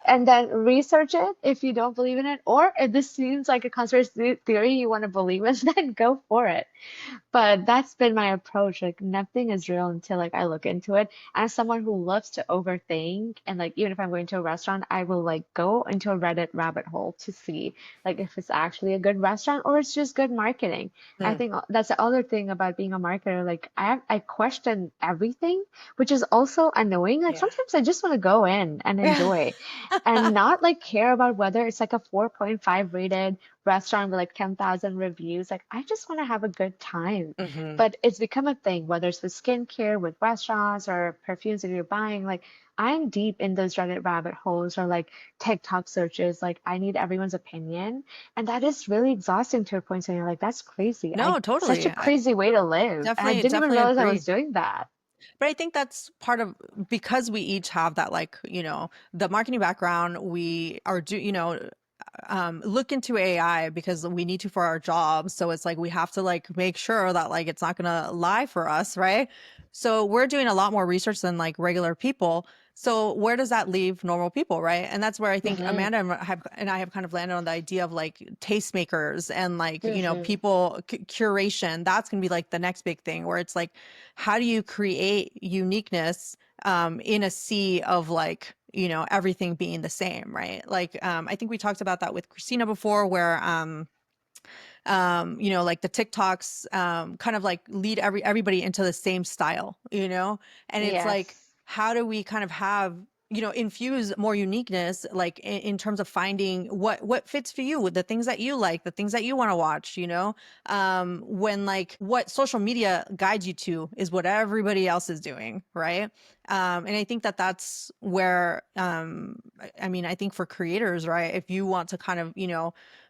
and then research it if you don't believe in it, or if this seems like a conspiracy theory you want to believe in, then go for it. But that's been my approach. Like nothing is real until like I look into it. As someone who loves to overthink, and like even if I'm going to a restaurant, I will like go into a Reddit rabbit hole to see like if it's actually a good restaurant or it's just good marketing. I Mm. think that's the other thing about being a marketer. Like I question everything, which is also annoying. Like Yeah. sometimes I just want to go in and Yeah. enjoy and not like care about whether it's like a 4.5 rated restaurant with like 10,000 reviews. Like, I just want to have a good time. Hmm. But it's become a thing, whether it's with skincare, with restaurants, or perfumes that you're buying. Like, I'm deep in those Reddit rabbit holes or like TikTok searches. Like, I need everyone's opinion. And that is really exhausting to a point. So you're like, that's crazy. No, Such totally. a I crazy way to live. And I definitely, didn't even definitely realize I agree. was doing that. But I think that's part of, because we each have that, like, the marketing background, we are look into AI because we need to for our jobs. So it's like we have to like make sure that like it's not gonna lie for us, right? So we're doing a lot more research than like regular people. So where does that leave normal people, right? And that's where I think Hmm. Amanda and I have kind of landed on the idea of like tastemakers and like, Hmm. people curation. That's gonna be like the next big thing, where it's like, how do you create uniqueness in a sea of like, everything being the same, right? Like, I think we talked about that with Christina before, where like the TikToks kind of like lead everybody into the same style, and it's like, Yes. how do we kind of have, infuse more uniqueness, like in terms of finding what fits for you, with the things that you like, the things that you want to watch, when like what social media guides you to is what everybody else is doing, right? And I think that that's where, I mean, I think for creators, right, if you want to kind of,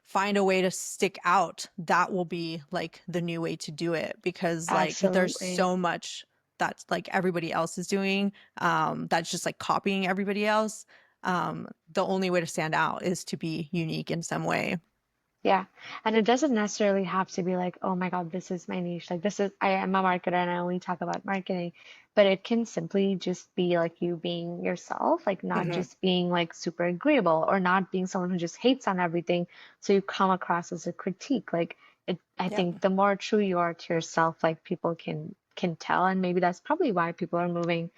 find a way to stick out, that will be like the new way to do it, because like there's Absolutely. so much that's like everybody else is doing, that's just like copying everybody else. The only way to stand out is to be unique in some way. Yeah. And it doesn't necessarily have to be like, oh my God, this is my niche. Like, this is, I am a marketer and I only talk about marketing. But it can simply just be like you being yourself, like not Hmm. just being like super agreeable or not being someone who just hates on everything. So you come across as a critique. Like, I Yeah. think the more true you are to yourself, like people can tell. And maybe that's probably why people are moving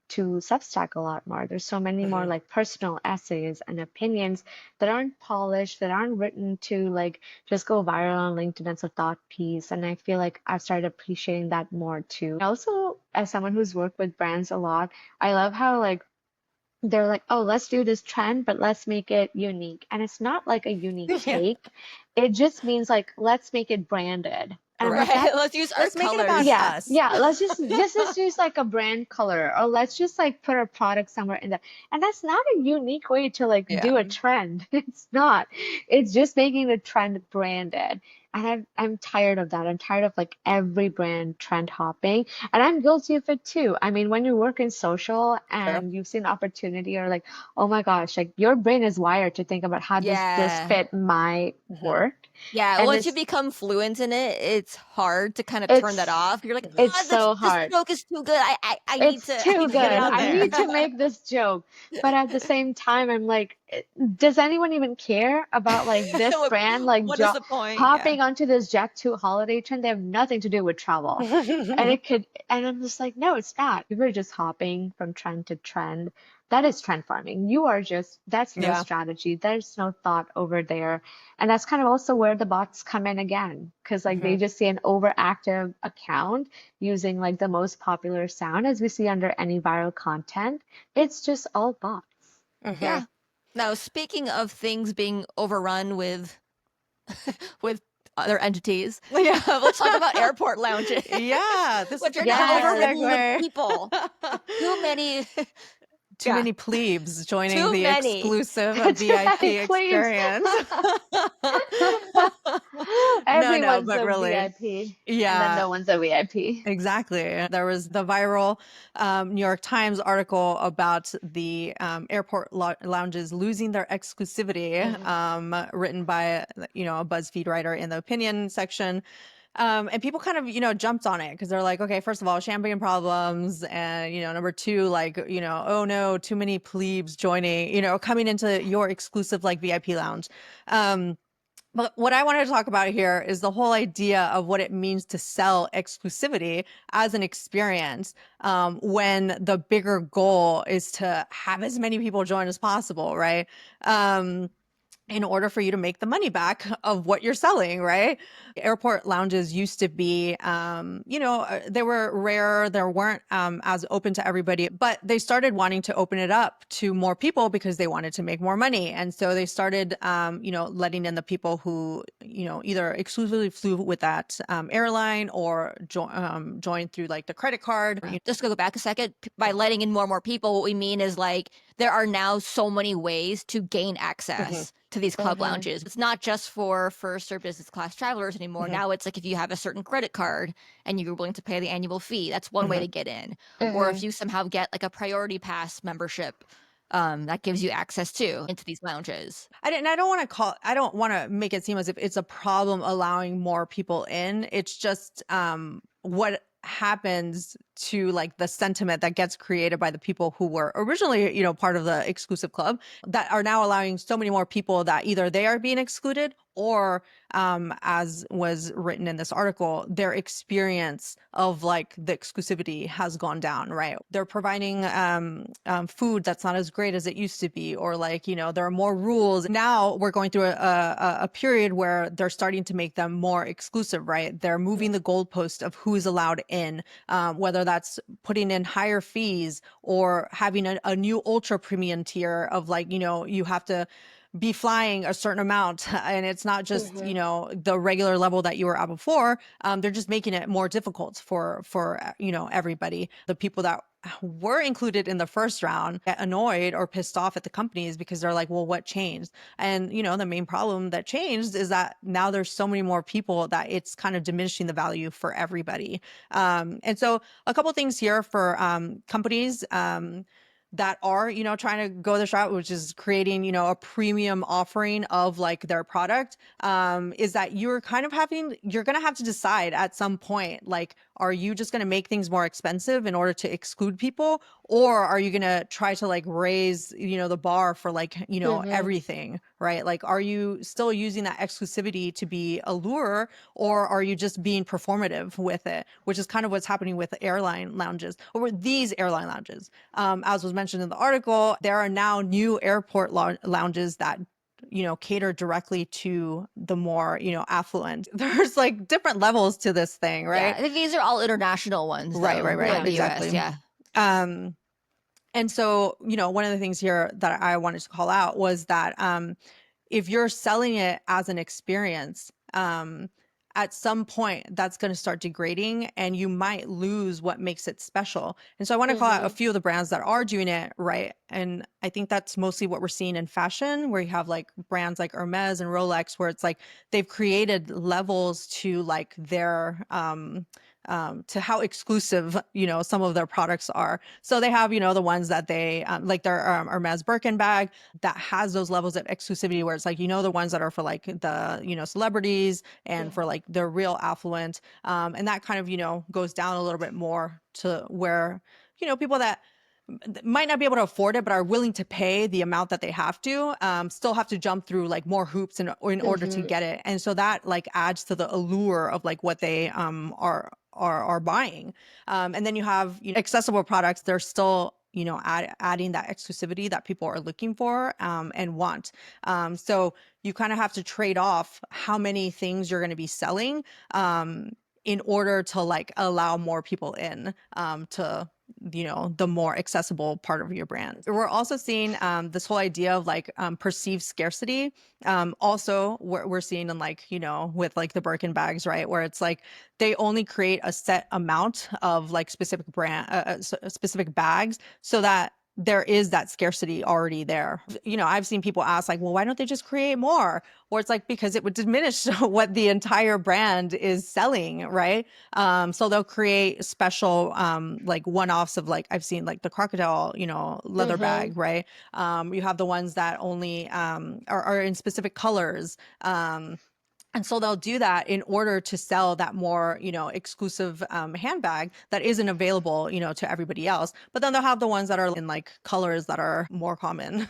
to Substack a lot more. There's so many more Hmm. like personal essays and opinions that aren't polished, that aren't written to like just go viral on LinkedIn as a thought piece. And I feel like I've started appreciating that more too. Also, as someone who's worked with brands a lot, I love how like they're like, oh, let's do this trend, but let's make it unique. And it's not like a unique Yeah. take. It just means like, let's make it branded. And I'm like, Right. that's Let's use our Let's make it about colors. yeah, us. yeah. Let's just use like a brand color, or let's just like put a product somewhere in there. And that's not a unique way to like Yeah. do a trend. It's not. It's just making the trend branded. And I'm tired of that. I'm tired of like every brand trend hopping. And I'm guilty of it too. I mean, when you work in social Sure. and you see an opportunity, or like, oh my gosh, like your brain is wired to think about how does this Yeah. fit my Hmm. work? Yeah. And Once you become fluent in it, it's hard to kind of turn that it's off. You're like, Mhm. it's oh, so this hard. joke is too good. I need It's to I too need to get it good. out I there. need to make this joke. But at the same time, I'm like, does anyone even care about like this what, brand like what is jo the point? Yeah. hopping onto this Jet2 holiday trend? They have nothing to do with travel. And it could, and I'm just like, no, it's not. If you're just hopping from trend to trend, that is trend farming. You are just, that's no Yeah. strategy. There's no thought over there. And that's kind of also where the bots come in again, because like they Hmm. just see an overactive account using like the most popular sound, as we see under any viral content. It's just all bots. Hmm. Yeah. Now, speaking of things being overrun with other entities, Yeah. let's talk about airport lounges, Yeah. This is which a are now perfect Yes. overridden with segue. people. Too many. Too Yeah. many plebes joining Too the many. exclusive Too many VIP plebes. experience. No, no, Everyone's but a really, VIP, and then yeah, no one's a VIP. exactly. There was the viral New York Times article about the airport lounges losing their exclusivity, written by, a BuzzFeed writer in the opinion section. And people kind of, jumped on it because they're like, okay, first of all, champagne problems. And, number two, like, oh no, too many plebes joining, coming into your exclusive like VIP lounge. Um, but what I wanted to talk about here is the whole idea of what it means to sell exclusivity as an experience, when the bigger goal is to have as many people join as possible, right? Um, in order for you to make the money back of what you're selling, right? Airport lounges used to be, they were rare. They weren't as open to everybody, but they started wanting to open it up to more people because they wanted to make more money. And so they started, letting in the people who, either exclusively flew with that airline or joined through like the credit card. Just to go back a second, by letting in more and more people, what we mean is like there are now so many ways to gain Mhm, access to these club Mm-hmm. lounges. It's not just for first or business class travelers anymore. mhm, Now it's like if you have a certain credit card and you're willing to pay the annual fee, that's one way mhm. to get in. Or Mm-hmm. if you somehow get like a priority pass membership, that gives you access to into these lounges. I don't want to I don't want to make it seem as if it's a problem allowing more people in. It's just what happens to like the sentiment that gets created by the people who were originally, part of the exclusive club, that are now allowing so many more people that either they are being excluded, or as was written in this article, their experience of like the exclusivity has gone down, right? They're providing food that's not as great as it used to be, or like, there are more rules. Now we're going through a period where they're starting to make them more exclusive, right? They're moving the goalpost of who's allowed in, whether that's putting in higher fees or having a new ultra premium tier of like, you have to be flying a certain amount and it's not just, Mm-hmm. the regular level that you were at before. They're just making it more difficult for everybody. The people that were included in the first round get annoyed or pissed off at the companies because they're like, well, what changed? And the main problem that changed is that now there's so many more people that it's kind of diminishing the value for everybody. And so a couple things here for companies that are, trying to go this route, which is creating, a premium offering of like their product, is that you're going to have to decide at some point, like, are you just going to make things more expensive in order to exclude people? Or are you going to try to like raise, the bar for like, Mm-hmm. everything, right? Like, are you still using that exclusivity to be a lure, or are you just being performative with it, which is kind of what's happening with airline lounges, or with these airline lounges. As was mentioned in the article, there are now new airport lounges that cater directly to the more, affluent. There's like different levels to this thing, Yeah, right? I think these are all international ones Right, though, right, not right. in Yeah. the US. Exactly. Yeah. Um, And so, one of the things here that I wanted to call out was that if you're selling it as an experience, at some point that's going to start degrading and you might lose what makes it special. And so I want to call out a Mm-hmm. few of the brands that are doing it right. And I think that's mostly what we're seeing in fashion, where you have like brands like Hermes and Rolex, where it's like they've created levels to like their to how exclusive some of their products are. So they have the ones that they like their Hermes Birkin bag that has those levels of exclusivity, where it's like the ones that are for like the celebrities and Yeah. for like the real affluent, and that kind of goes down a little bit more to where people that might not be able to afford it but are willing to pay the amount that they have to, still have to jump through like more hoops in order to Mm-hmm. get it. And so that like adds to the allure of like what they are buying. And then you have accessible products. They're still adding that exclusivity that people are looking for and want. So you kind of have to trade off how many things you're going to be selling in order to like allow more people in to the more accessible part of your brand. We're also seeing this whole idea of like perceived scarcity. Also we're seeing in like with like the Birkin bags, right, where it's like they only create a set amount of like specific brand specific bags, so that there is that scarcity already there. I've seen people ask like, well, why don't they just create more? Or it's like, because it would diminish what the entire brand is selling, right? So they'll create special like one-offs of like, I've seen like the crocodile, leather Mm-hmm. bag, right? You have the ones that only are in specific colors. And so they'll do that in order to sell that more, exclusive handbag that isn't available, to everybody else. But then they'll have the ones that are in like colors that are more common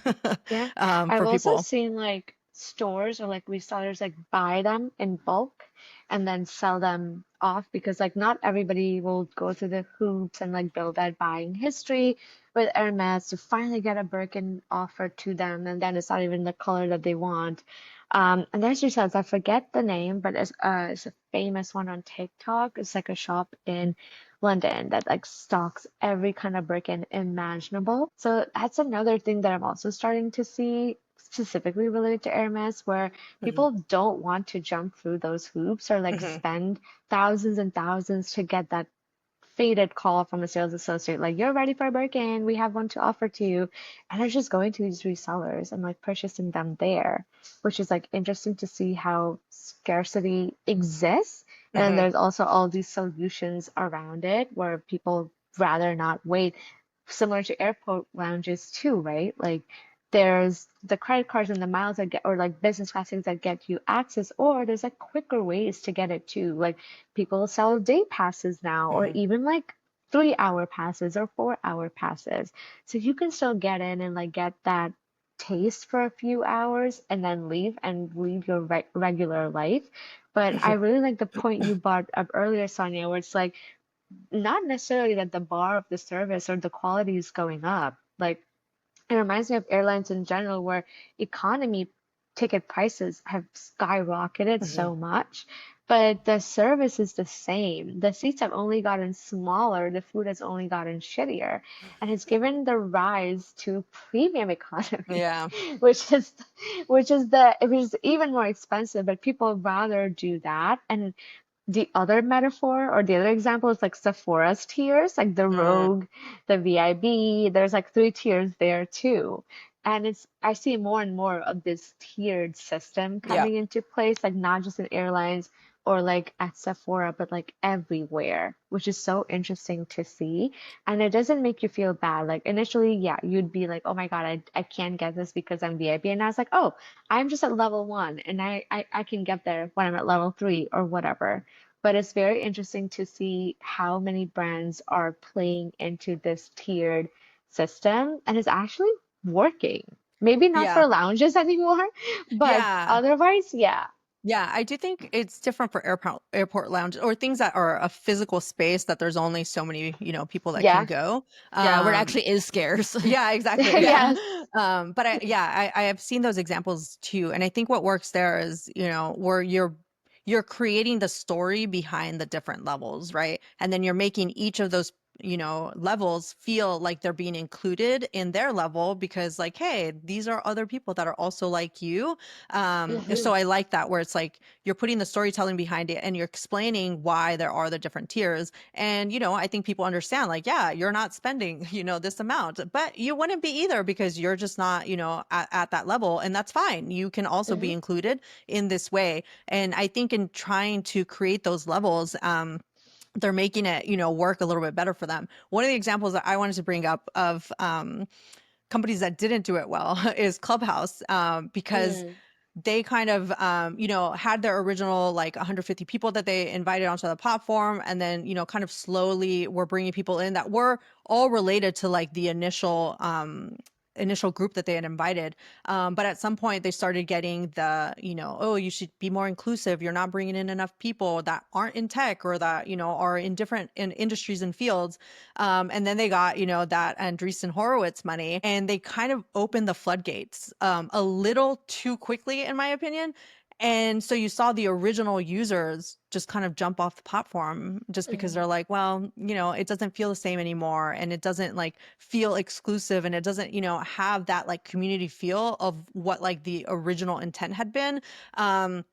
Yeah. I've for also people. seen like stores or like resellers like buy them in bulk and then sell them off, because like not everybody will go through the hoops and like build that buying history with Hermes to finally get a Birkin offered to them, and then it's not even the color that they want. And there's resellers, I forget the name, but it's a famous one on TikTok. It's like a shop in London that like stocks every kind of Birkin imaginable. So that's another thing that I'm also starting to see specifically related to Hermes, where Mhm. people don't want to jump through those hoops or like Mhm. spend thousands and thousands to get that faded call from a sales associate like, you're ready for a Birkin, we have one to offer to you. And they're just going to these resellers and like purchasing them there, which is like interesting to see how scarcity exists. And Mhm. there's also all these solutions around it where people rather not wait, similar to airport lounges too, right? Like there's the credit cards and the miles that get, or like business class things that get you access, or there's like quicker ways to get it too. Like people sell day passes now, or Mhm. even like 3 hour passes or 4 hour passes. So you can still get in and like get that taste for a few hours and then leave and leave your regular life. But I really like the point you brought up earlier, Sonia, where it's like not necessarily that the bar of the service or the quality is going up. Like it reminds me of airlines in general, where economy ticket prices have skyrocketed Mhm. so much, but the service is the same. The seats have only gotten smaller, the food has only gotten shittier, and it's given the rise to premium economy, Yeah. which is which is even more expensive, but people rather do that. And the other metaphor or the other example is like Sephora's tiers, like the Mm. Rogue, the VIB. There's like three tiers there too. And I see more and more of this tiered system Yeah. coming into place, like not just in airlines or like at Sephora, but like everywhere, which is so interesting to see. And it doesn't make you feel bad. Like initially, yeah, you'd be like, oh my God, I can't get this because I'm VIP. And I was like, oh, I'm just at level one and I can get there when I'm at level three or whatever. But it's very interesting to see how many brands are playing into this tiered system, and it's actually working. Maybe not Yeah. for lounges anymore, but Yeah. otherwise, yeah. Yeah, I do think it's different for airport lounge or things that are a physical space that there's only so many, people that can Yeah. go. Yeah, where it Um, actually is scarce. yeah, exactly. Yeah. Yes. But I have seen those examples too. And I think what works there is, where you're creating the story behind the different levels, right? And then you're making each of those levels feel like they're being included in their level because like, hey, these are other people that are also like you. Hmm. So I like that where it's like you're putting the storytelling behind it and you're explaining why there are the different tiers. And, I think people understand like, yeah, you're not spending, this amount, but you wouldn't be either because you're just not, at that level. And that's fine. You can also be Hmm. included in this way. And I think in trying to create those levels, they're making it, work a little bit better for them. One of the examples that I wanted to bring up of companies that didn't do it well is Clubhouse, because Mm. they kind of, had their original like 150 people that they invited onto the platform. And then, kind of slowly were bringing people in that were all related to like the initial group that they had invited. But at some point they started getting the, oh, you should be more inclusive. You're not bringing in enough people that aren't in tech or that, are in different in industries and fields. And then they got, that Andreessen Horowitz money and they kind of opened the floodgates a little too quickly, in my opinion. And so you saw the original users just kind of jump off the platform just because Hmm. they're like, well, it doesn't feel the same anymore. And it doesn't like feel exclusive and it doesn't, have that like community feel of what like the original intent had been. Um,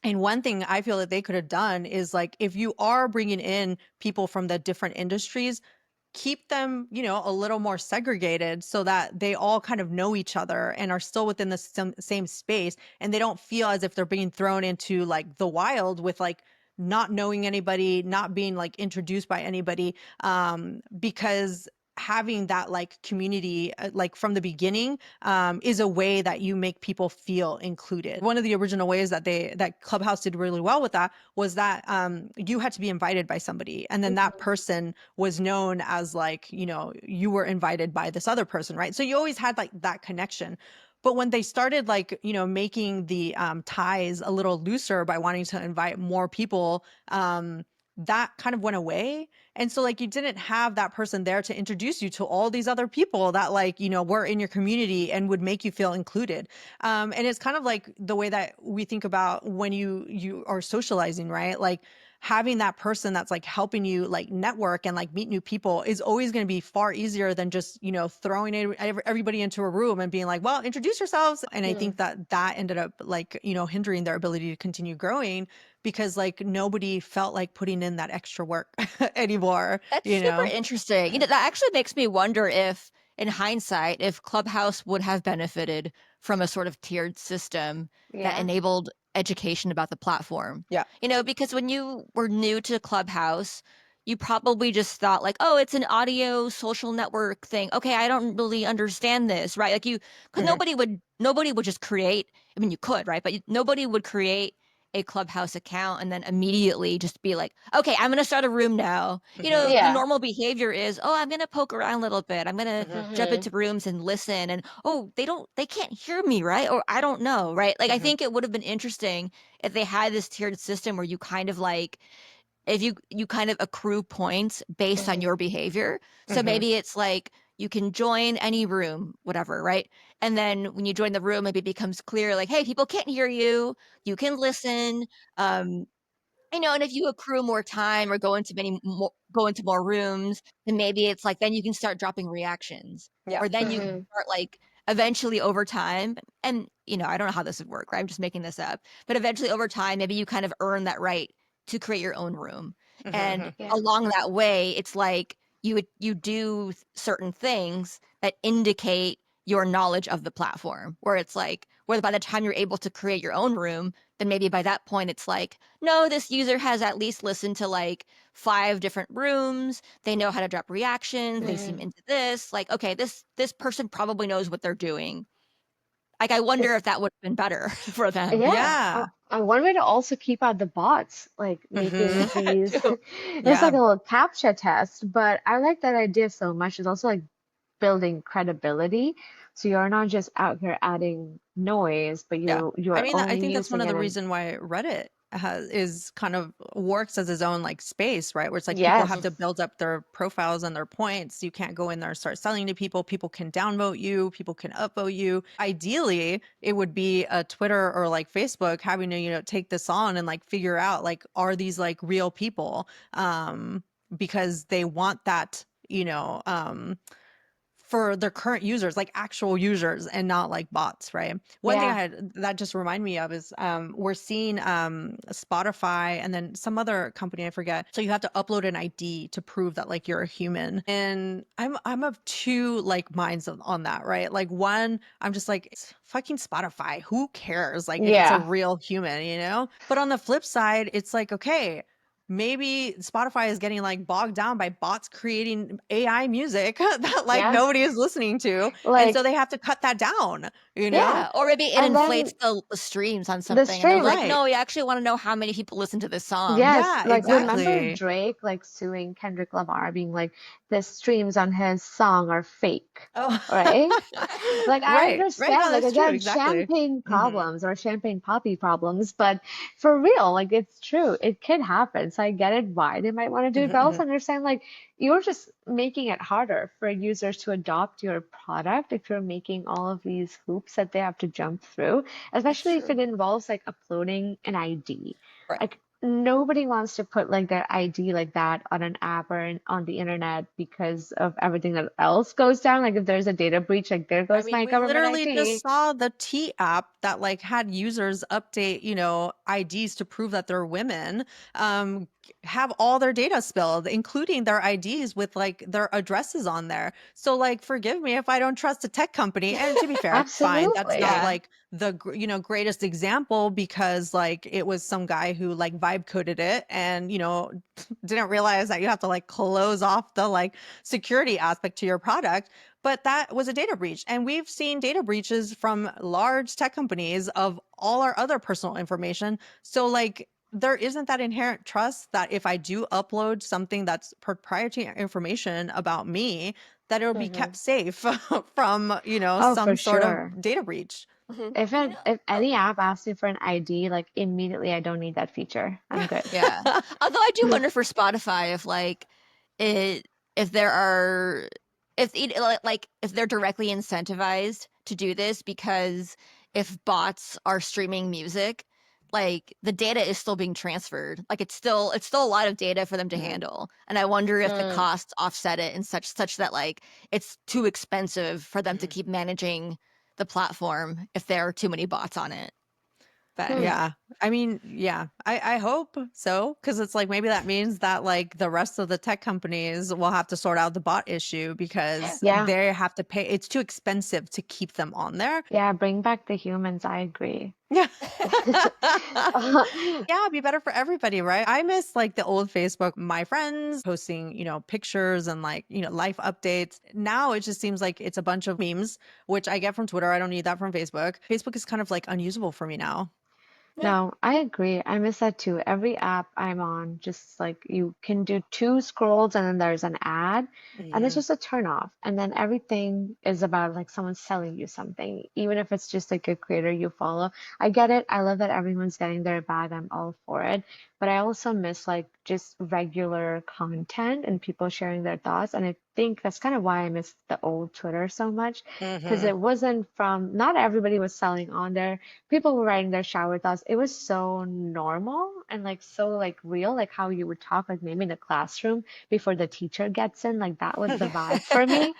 and one thing I feel that they could have done is like, if you are bringing in people from the different industries, keep them, a little more segregated so that they all kind of know each other and are still within the same space and they don't feel as if they're being thrown into like the wild with like not knowing anybody, not being like introduced by anybody. Because having that like community like from the beginning is a way that you make people feel included. One of the original ways that Clubhouse did really well with that was that you had to be invited by somebody and then that Hmm. person was known as like, you were invited by this other person, right? So you always had like that connection. But when they started like, making the ties a little looser by wanting to invite more people, that kind of went away. And so like you didn't have that person there to introduce you to all these other people that like, were in your community and would make you feel included. And it's kind of like the way that we think about when you are socializing, right? Like having that person that's like helping you like network and like meet new people is always going to be far easier than just, throwing everybody into a room and being like, well, introduce yourselves. And I Hmm. think that ended up like, hindering their ability to continue growing because like nobody felt like putting in that extra work anymore, That's super interesting. That actually makes me wonder if, in hindsight, if Clubhouse would have benefited from a sort of tiered system that Yeah. enabled education about the platform. Yeah. Because when you were new to Clubhouse, you probably just thought like, oh, it's an audio social network thing. Okay, I don't really understand this, right? Like because Mhm. nobody would just create. I mean, you could, right? But nobody would create a Clubhouse account and then immediately just be like, okay, I'm going to start a room now. Mhm. The Yeah. normal behavior is, oh, I'm going to poke around a little bit. I'm going to Mhm. jump Hmm. into rooms and listen. And oh, they can't hear me, right? Or I don't know, right? Like, I Mhm. think it would have been interesting if they had this tiered system where you kind of like, if you kind of accrue points based on Hmm. your behavior. So Mhm. maybe it's like you can join any room, whatever, right? And then when you join the room, maybe it becomes clear like, hey, people can't hear you. You can listen. Um, and if you accrue more time or go into more rooms, then maybe it's like then you can start dropping reactions, Yeah. or then you can Hmm. start like eventually over time. And I don't know how this would work, right? I'm just making this up, but eventually over time, maybe you kind of earn that right to create your own room, and Mhm. Yeah. along that way, it's like you do certain things that indicate your knowledge of the platform, where it's like where by the time you're able to create your own room, then maybe by that point it's like, no, this user has at least listened to like 5 different rooms. They know how to drop reactions. They seem Hmm. into this. Like, okay, this person probably knows what they're doing. Like, I wonder if that would have been better for them. Yeah. Yeah. One way to also keep out the bots, like making Mhm. these, Too. it's like Yeah. a little captcha test, but I like that idea so much. It's also like building credibility. So you're not just out here adding noise, but Yeah. I you're mean, I only think that's one using of it the in reason why Reddit is kind of works as its own like space, right? Where it's like people have to yes. build up their profiles and their points. You can't go in there and start selling to people. People can downvote you, people can upvote you. Ideally, it would be a Twitter or like Facebook having to, take this on and like figure out like, are these like real people? because they want that, for their current users, like actual users and not like bots, right? One thing I Yeah. had that just reminded me of is we're seeing Spotify and then some other company, I forget. So you have to upload an ID to prove that like you're a human. And I'm of two like minds on that, right? Like one, I'm just like, it's fucking Spotify. Who cares? Like if it's a Yeah. real human, you know? But on the flip side, it's like, okay, maybe Spotify is getting like bogged down by bots creating AI music that like Yeah. nobody is listening to. And so Like, they have to cut that down, you know? Yeah, or maybe it and inflates then the streams on the something, and they're stream. like, Right. "No, we actually want to know how many people listen to this song." Yes, Yeah, like remember exactly. Drake like suing Kendrick Lamar, being like, the streams on his song are fake, Oh, right? Like I right. Right. understand, No, like that's true. again, Exactly. champagne Hmm. problems or champagne poppy problems, but for real, like it's true, it could happen. So I get it why they might want to do it, but I Hmm. also understand like you're just making it harder for users to adopt your product if you're making all of these hoops that they have to jump through, That's especially if true. it involves like uploading an ID. Right. Like nobody wants to put like their ID like that on an app or on the internet because of everything that else goes down. Like if there's a data breach, like there I goes mean, my we government literally just ID. saw the T app that like had users update, IDs to prove that they're women, have all their data spilled, including their IDs with like their addresses on there. So like, forgive me if I don't trust a tech company. And to be fair, fine, that's not Absolutely. Yeah. like the greatest example because like it was some guy who like vibe coded it and didn't realize that you have to like close off the like security aspect to your product, but that was a data breach. And we've seen data breaches from large tech companies of all our other personal information. So, like, there isn't that inherent trust that if I do upload something that's proprietary information about me, that it'll be Hmm. kept safe from, Oh, for some sort of sure. data breach. Hmm. If Oh, any app asks me for an ID, like immediately I don't need that feature. I'm good. yeah. Although I do wonder for Spotify if like it if there are if like if they're directly incentivized to do this because if bots are streaming music, like the data is still being transferred. Like it's still a lot of data for them to Mhm. handle. And I wonder if the Mm, costs offset it in such that like it's too expensive for them to Mhm. keep managing the platform if there are too many bots on it. But hmm. Yeah. I mean, yeah, I hope so. Cause it's like maybe that means that like the rest of the tech companies will have to sort out the bot issue yeah. because Yeah. they have to pay. It's too expensive to keep them on there. Yeah, bring back the humans. I agree. Yeah. Yeah, it'd be better for everybody, right? I miss like the old Facebook, my friends posting, pictures and like, life updates. Now it just seems like it's a bunch of memes, which I get from Twitter. I don't need that from Facebook. Facebook is kind of like unusable for me now. Yeah. No, I agree. I miss that too. Every app I'm on, just like you can do two scrolls and then there's an ad, and it's Mhm. just a turn off. And then everything is about like someone selling you something, even if it's just like a creator you follow. I get it. I love that everyone's getting their bag. I'm all for it. But I also miss like just regular content and people sharing their thoughts. And I think that's kind of why I miss the old Twitter so much, because Mhm. it wasn't from, not everybody was selling on there, people were writing their shower thoughts. It was so normal and like so like real, like how you would talk like maybe in the classroom before the teacher gets in. Like that was the vibe for me.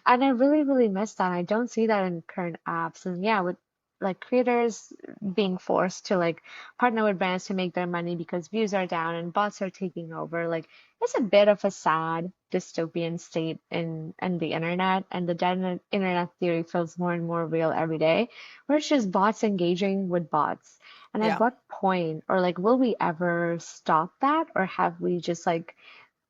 And I really, really miss that. I don't see that in current apps. And yeah, with like creators being forced to like partner with brands to make their money because views are down and bots are taking over, like it's a bit of a sad dystopian state in the internet, and the dead internet theory feels more and more real every day, where it's just bots engaging with bots. And at Yeah. what point, or like, will we ever stop that? Or have we just like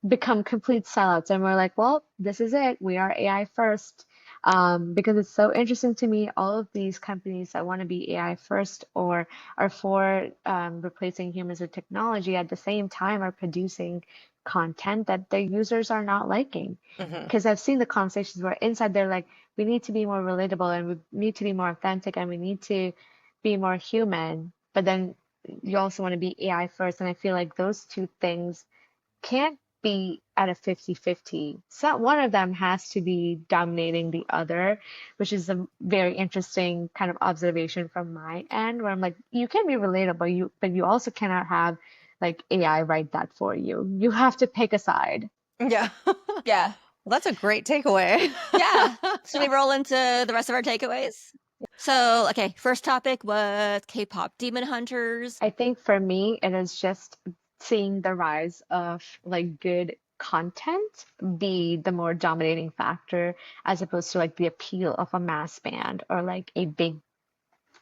become complete sellouts and we're like, well, this is it. We are AI first. Because it's so interesting to me, all of these companies that want to be AI first or are for replacing humans with technology at the same time are producing content that their users are not liking. Mhm. Because I've seen the conversations where inside they're like, we need to be more relatable and we need to be more authentic and we need to be more human. But then you also want to be AI first. And I feel like those two things can't be at a 50-50. So one of them has to be dominating the other, which is a very interesting kind of observation from my end, where I'm like, you can be relatable, but you also cannot have like AI write that for you. You have to pick a side. Yeah. Yeah. Well, that's a great takeaway. Yeah. So we roll into the rest of our takeaways. So, okay, first topic was K-pop Demon Hunters. I think for me, it is just seeing the rise of like good content be the more dominating factor as opposed to like the appeal of a mass band or like a big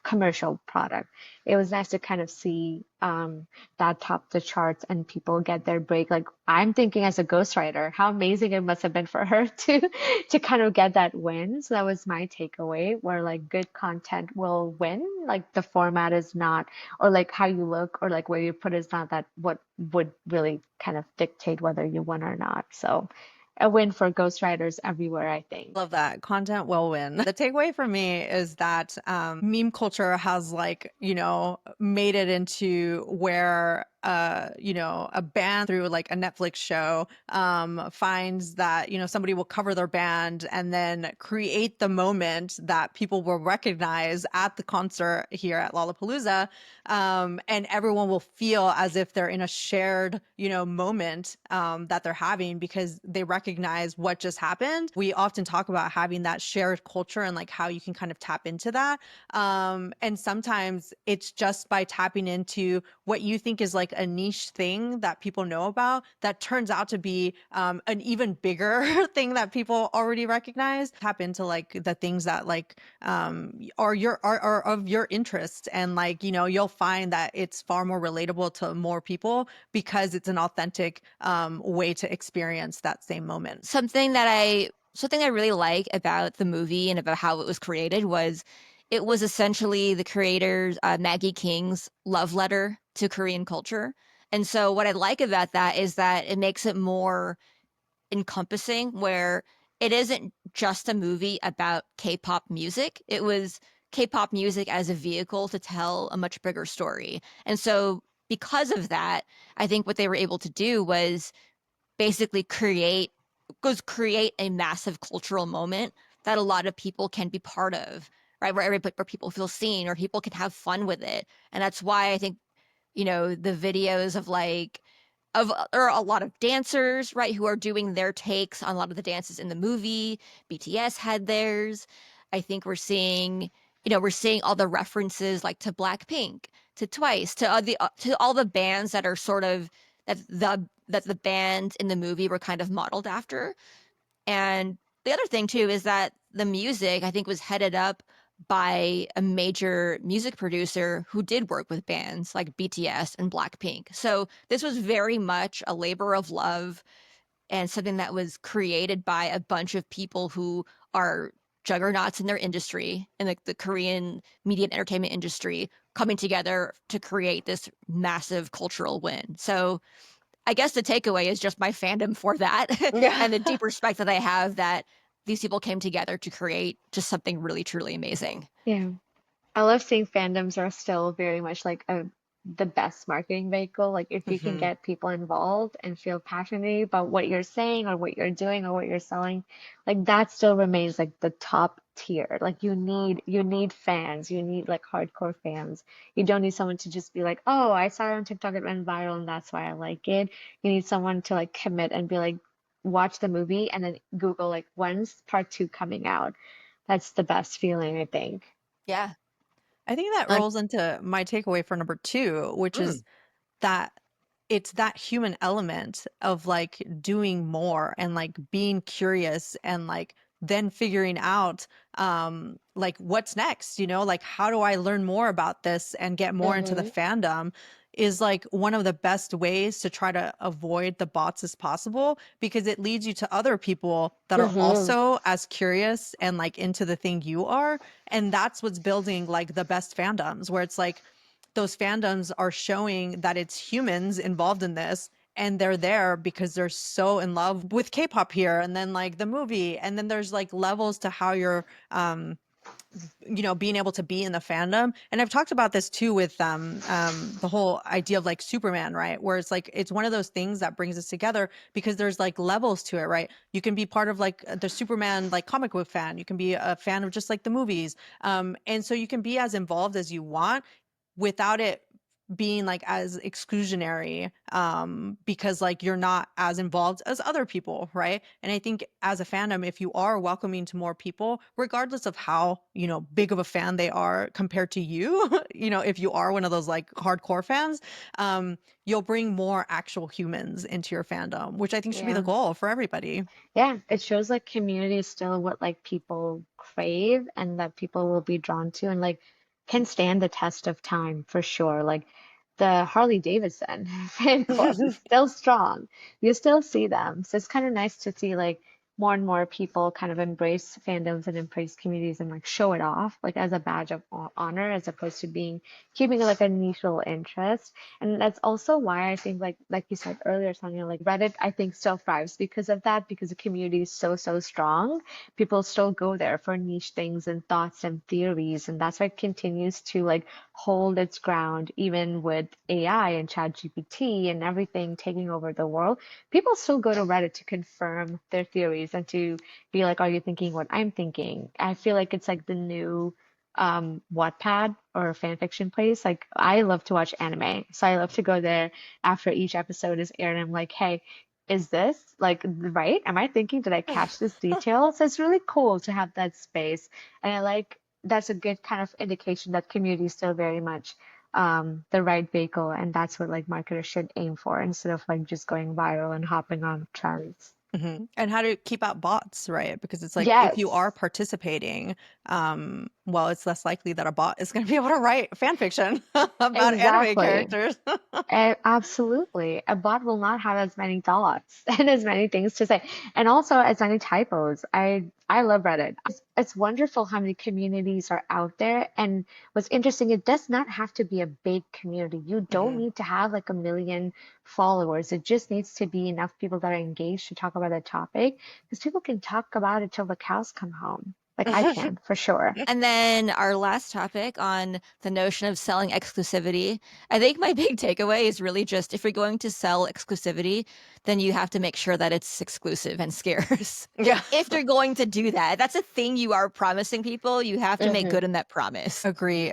commercial product. It was nice to kind of see that top the charts and people get their break. Like I'm thinking as a ghostwriter, how amazing it must have been for her to kind of get that win. So that was my takeaway, where like good content will win. Like the format is not, or like how you look, or like where you put is not that what would really kind of dictate whether you win or not. So a win for ghostwriters everywhere, I think. Love that. Content will win. The takeaway for me is that meme culture has like, made it into where a band through like a Netflix show finds that, somebody will cover their band and then create the moment that people will recognize at the concert here at Lollapalooza. And everyone will feel as if they're in a shared, moment that they're having because they recognize what just happened. We often talk about having that shared culture and like how you can kind of tap into that. And sometimes it's just by tapping into what you think is like a niche thing that people know about that turns out to be an even bigger thing that people already recognize. Tap into like the things that like are of your interest, and like you'll find that it's far more relatable to more people because it's an authentic way to experience that same moment. Something I really like about the movie and about how it was created was it was essentially the creators Maggie King's love letter to Korean culture. And so what I like about that is that it makes it more encompassing, where it isn't just a movie about K-pop music. It was K-pop music as a vehicle to tell a much bigger story. And so because of that, I think what they were able to do was basically create a massive cultural moment that a lot of people can be part of, right? Where people feel seen or people can have fun with it. And that's why I think, the videos of like of or a lot of dancers, right, who are doing their takes on a lot of the dances in the movie. BTS had theirs. I think we're seeing all the references like to Blackpink, to Twice, to all the bands that are sort of that the bands in the movie were kind of modeled after. And the other thing too is that the music, I think, was headed up by a major music producer who did work with bands like BTS and Blackpink. So this was very much a labor of love and something that was created by a bunch of people who are juggernauts in their industry, in like the Korean media and entertainment industry, coming together to create this massive cultural win. So I guess the takeaway is just my fandom for that Yeah. and the deep respect that I have that these people came together to create just something really, truly amazing. Yeah. I love seeing fandoms are still very much like the best marketing vehicle. Like if you can Hmm. get people involved and feel passionate about what you're saying or what you're doing or what you're selling, like that still remains like the top tier. Like you need fans. You need like hardcore fans. You don't need someone to just be like, oh, I saw it on TikTok, it went viral and that's why I like it. You need someone to like commit and be like, watch the movie and then Google like when's part two coming out. That's the best feeling, I think. Yeah. I think that Like, rolls into my takeaway for number two, which is that it's that human element of like doing more and like being curious and like then figuring out like what's next, like how do I learn more about this and get more into the Mm-hmm. fandom is like one of the best ways to try to avoid the bots as possible because it leads you to other people that are Mm-hmm. also as curious and like into the thing you are, and that's what's building like the best fandoms where it's like those fandoms are showing that it's humans involved in this and they're there because they're so in love with K-pop here and then like the movie, and then there's like levels to how you're being able to be in the fandom. And I've talked about this too with the whole idea of like Superman, right, where it's like it's one of those things that brings us together because there's like levels to it, right? You can be part of like the Superman like comic book fan, you can be a fan of just like the movies, and so you can be as involved as you want without it being like as exclusionary because like you're not as involved as other people, right? And I think as a fandom, if you are welcoming to more people, regardless of how, you know, big of a fan they are compared to you, you know, if you are one of those like hardcore fans, you'll bring more actual humans into your fandom, which I think should be the Yeah. goal for everybody. Yeah, it shows like community is still what like people crave and that people will be drawn to and like can stand the test of time for sure. Like the Harley Davidson fan club is still strong. You still see them. So it's kind of nice to see like more and more people kind of embrace fandoms and embrace communities and like show it off like as a badge of honor as opposed to being keeping it like a niche little interest. And that's also why I think like you said earlier, Sonia, like Reddit, I think still thrives because of that, because the community is so, so strong. People still go there for niche things and thoughts and theories. And that's why it continues to like hold its ground, even with AI and ChatGPT and everything taking over the world. People still go to Reddit to confirm their theories and to be like, are you thinking what I'm thinking? I feel like it's like the new Wattpad or fan fiction place. Like I love to watch anime, so I love to go there after each episode is aired. And I'm like, hey, is this like right? Am I thinking? Did I catch this detail? So it's really cool to have that space, and I like that's a good kind of indication that community is still very much the right vehicle, and that's what like marketers should aim for instead of like just going viral and hopping on trends. And how to keep out bots, right? Because it's like if you are Yes. participating, well, it's less likely that a bot is going to be able to write fan fiction about anime Exactly. characters. Absolutely. A bot will not have as many thoughts and as many things to say, and also as many typos. I love Reddit. It's wonderful how many communities are out there. And what's interesting, it does not have to be a big community. You don't Mhm. need to have like a million followers. It just needs to be enough people that are engaged to talk about a topic, because people can talk about it till the cows come home. Like I can, for sure. And then our last topic on the notion of selling exclusivity. I think my big takeaway is really just if you're going to sell exclusivity, then you have to make sure that it's exclusive and scarce. Yeah. If you're going to do that, that's a thing you are promising people. You have to make Hmm. good on that promise. Agree.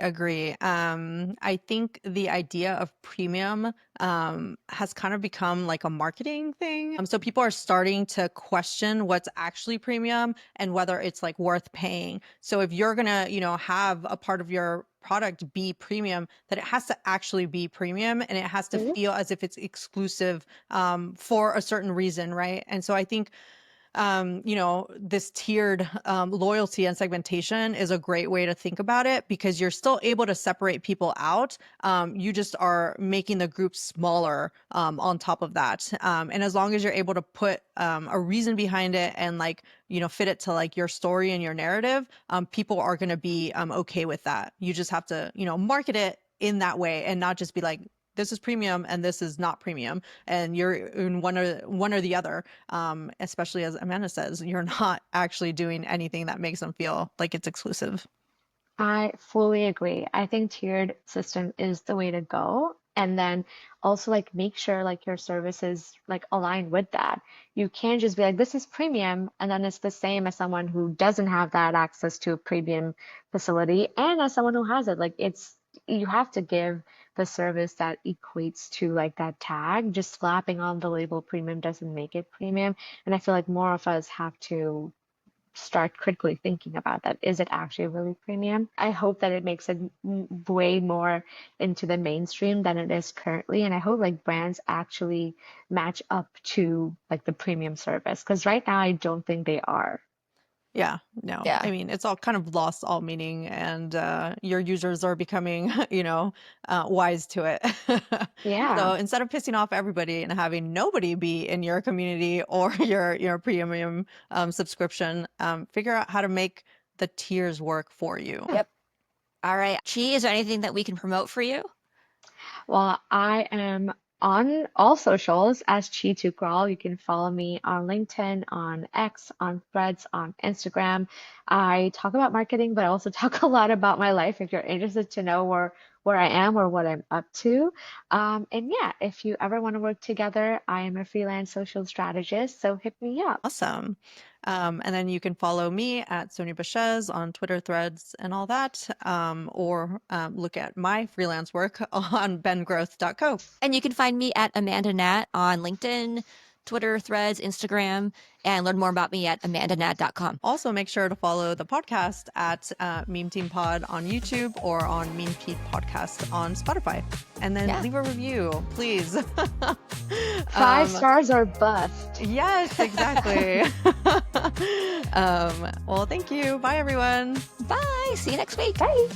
I think the idea of premium has kind of become like a marketing thing. So people are starting to question what's actually premium and whether it's like worth paying. So if you're gonna, you know, have a part of your product be premium, that it has to actually be premium and it has to feel as if it's exclusive for a certain reason, right? And so I think you know, this tiered loyalty and segmentation is a great way to think about it because you're still able to separate people out. You just are making the group smaller on top of that. And as long as you're able to put a reason behind it and like, you know, fit it to like your story and your narrative, people are going to be okay with that. You just have to, you know, market it in that way and not just be like, this is premium and this is not premium and you're in one or the other, especially as Amanda says, you're not actually doing anything that makes them feel like it's exclusive. I fully agree. I think tiered system is the way to go. And then also like make sure like your services like align with that. You can't just be like, this is premium, and then it's the same as someone who doesn't have that access to a premium facility and as someone who has it. Like it's you have to give the service that equates to like that tag. Just slapping on the label premium doesn't make it premium. And I feel like more of us have to start critically thinking about that. Is it actually really premium? I hope that it makes it way more into the mainstream than it is currently. And I hope like brands actually match up to like the premium service. Because right now, I don't think they are. Yeah, no. Yeah. I mean, it's all kind of lost all meaning and your users are becoming, you know, wise to it. Yeah. So instead of pissing off everybody and having nobody be in your community or your premium subscription, figure out how to make the tiers work for you. Yep. All right. Chi, is there anything that we can promote for you? Well, I am on all socials as Chi2 Crawl. You can follow me on LinkedIn, on X, on Threads, on Instagram. I talk about marketing, but I also talk a lot about my life if you're interested to know where I am or what I'm up to. And yeah, if you ever want to work together, I am a freelance social strategist, so hit me up. Awesome. And then you can follow me at Sonia Bashez on Twitter, Threads, and all that, or look at my freelance work on bengrowth.co. And you can find me at Amanda Nat on LinkedIn, Twitter, Threads, Instagram, and learn more about me at amandanat.com. Also, make sure to follow the podcast at Meme Team Pod on YouTube or on Meme Pete Podcast on Spotify. And then leave a review, please. 5 stars or bust. Yes, exactly. Well, thank you. Bye, everyone. Bye. See you next week. Bye.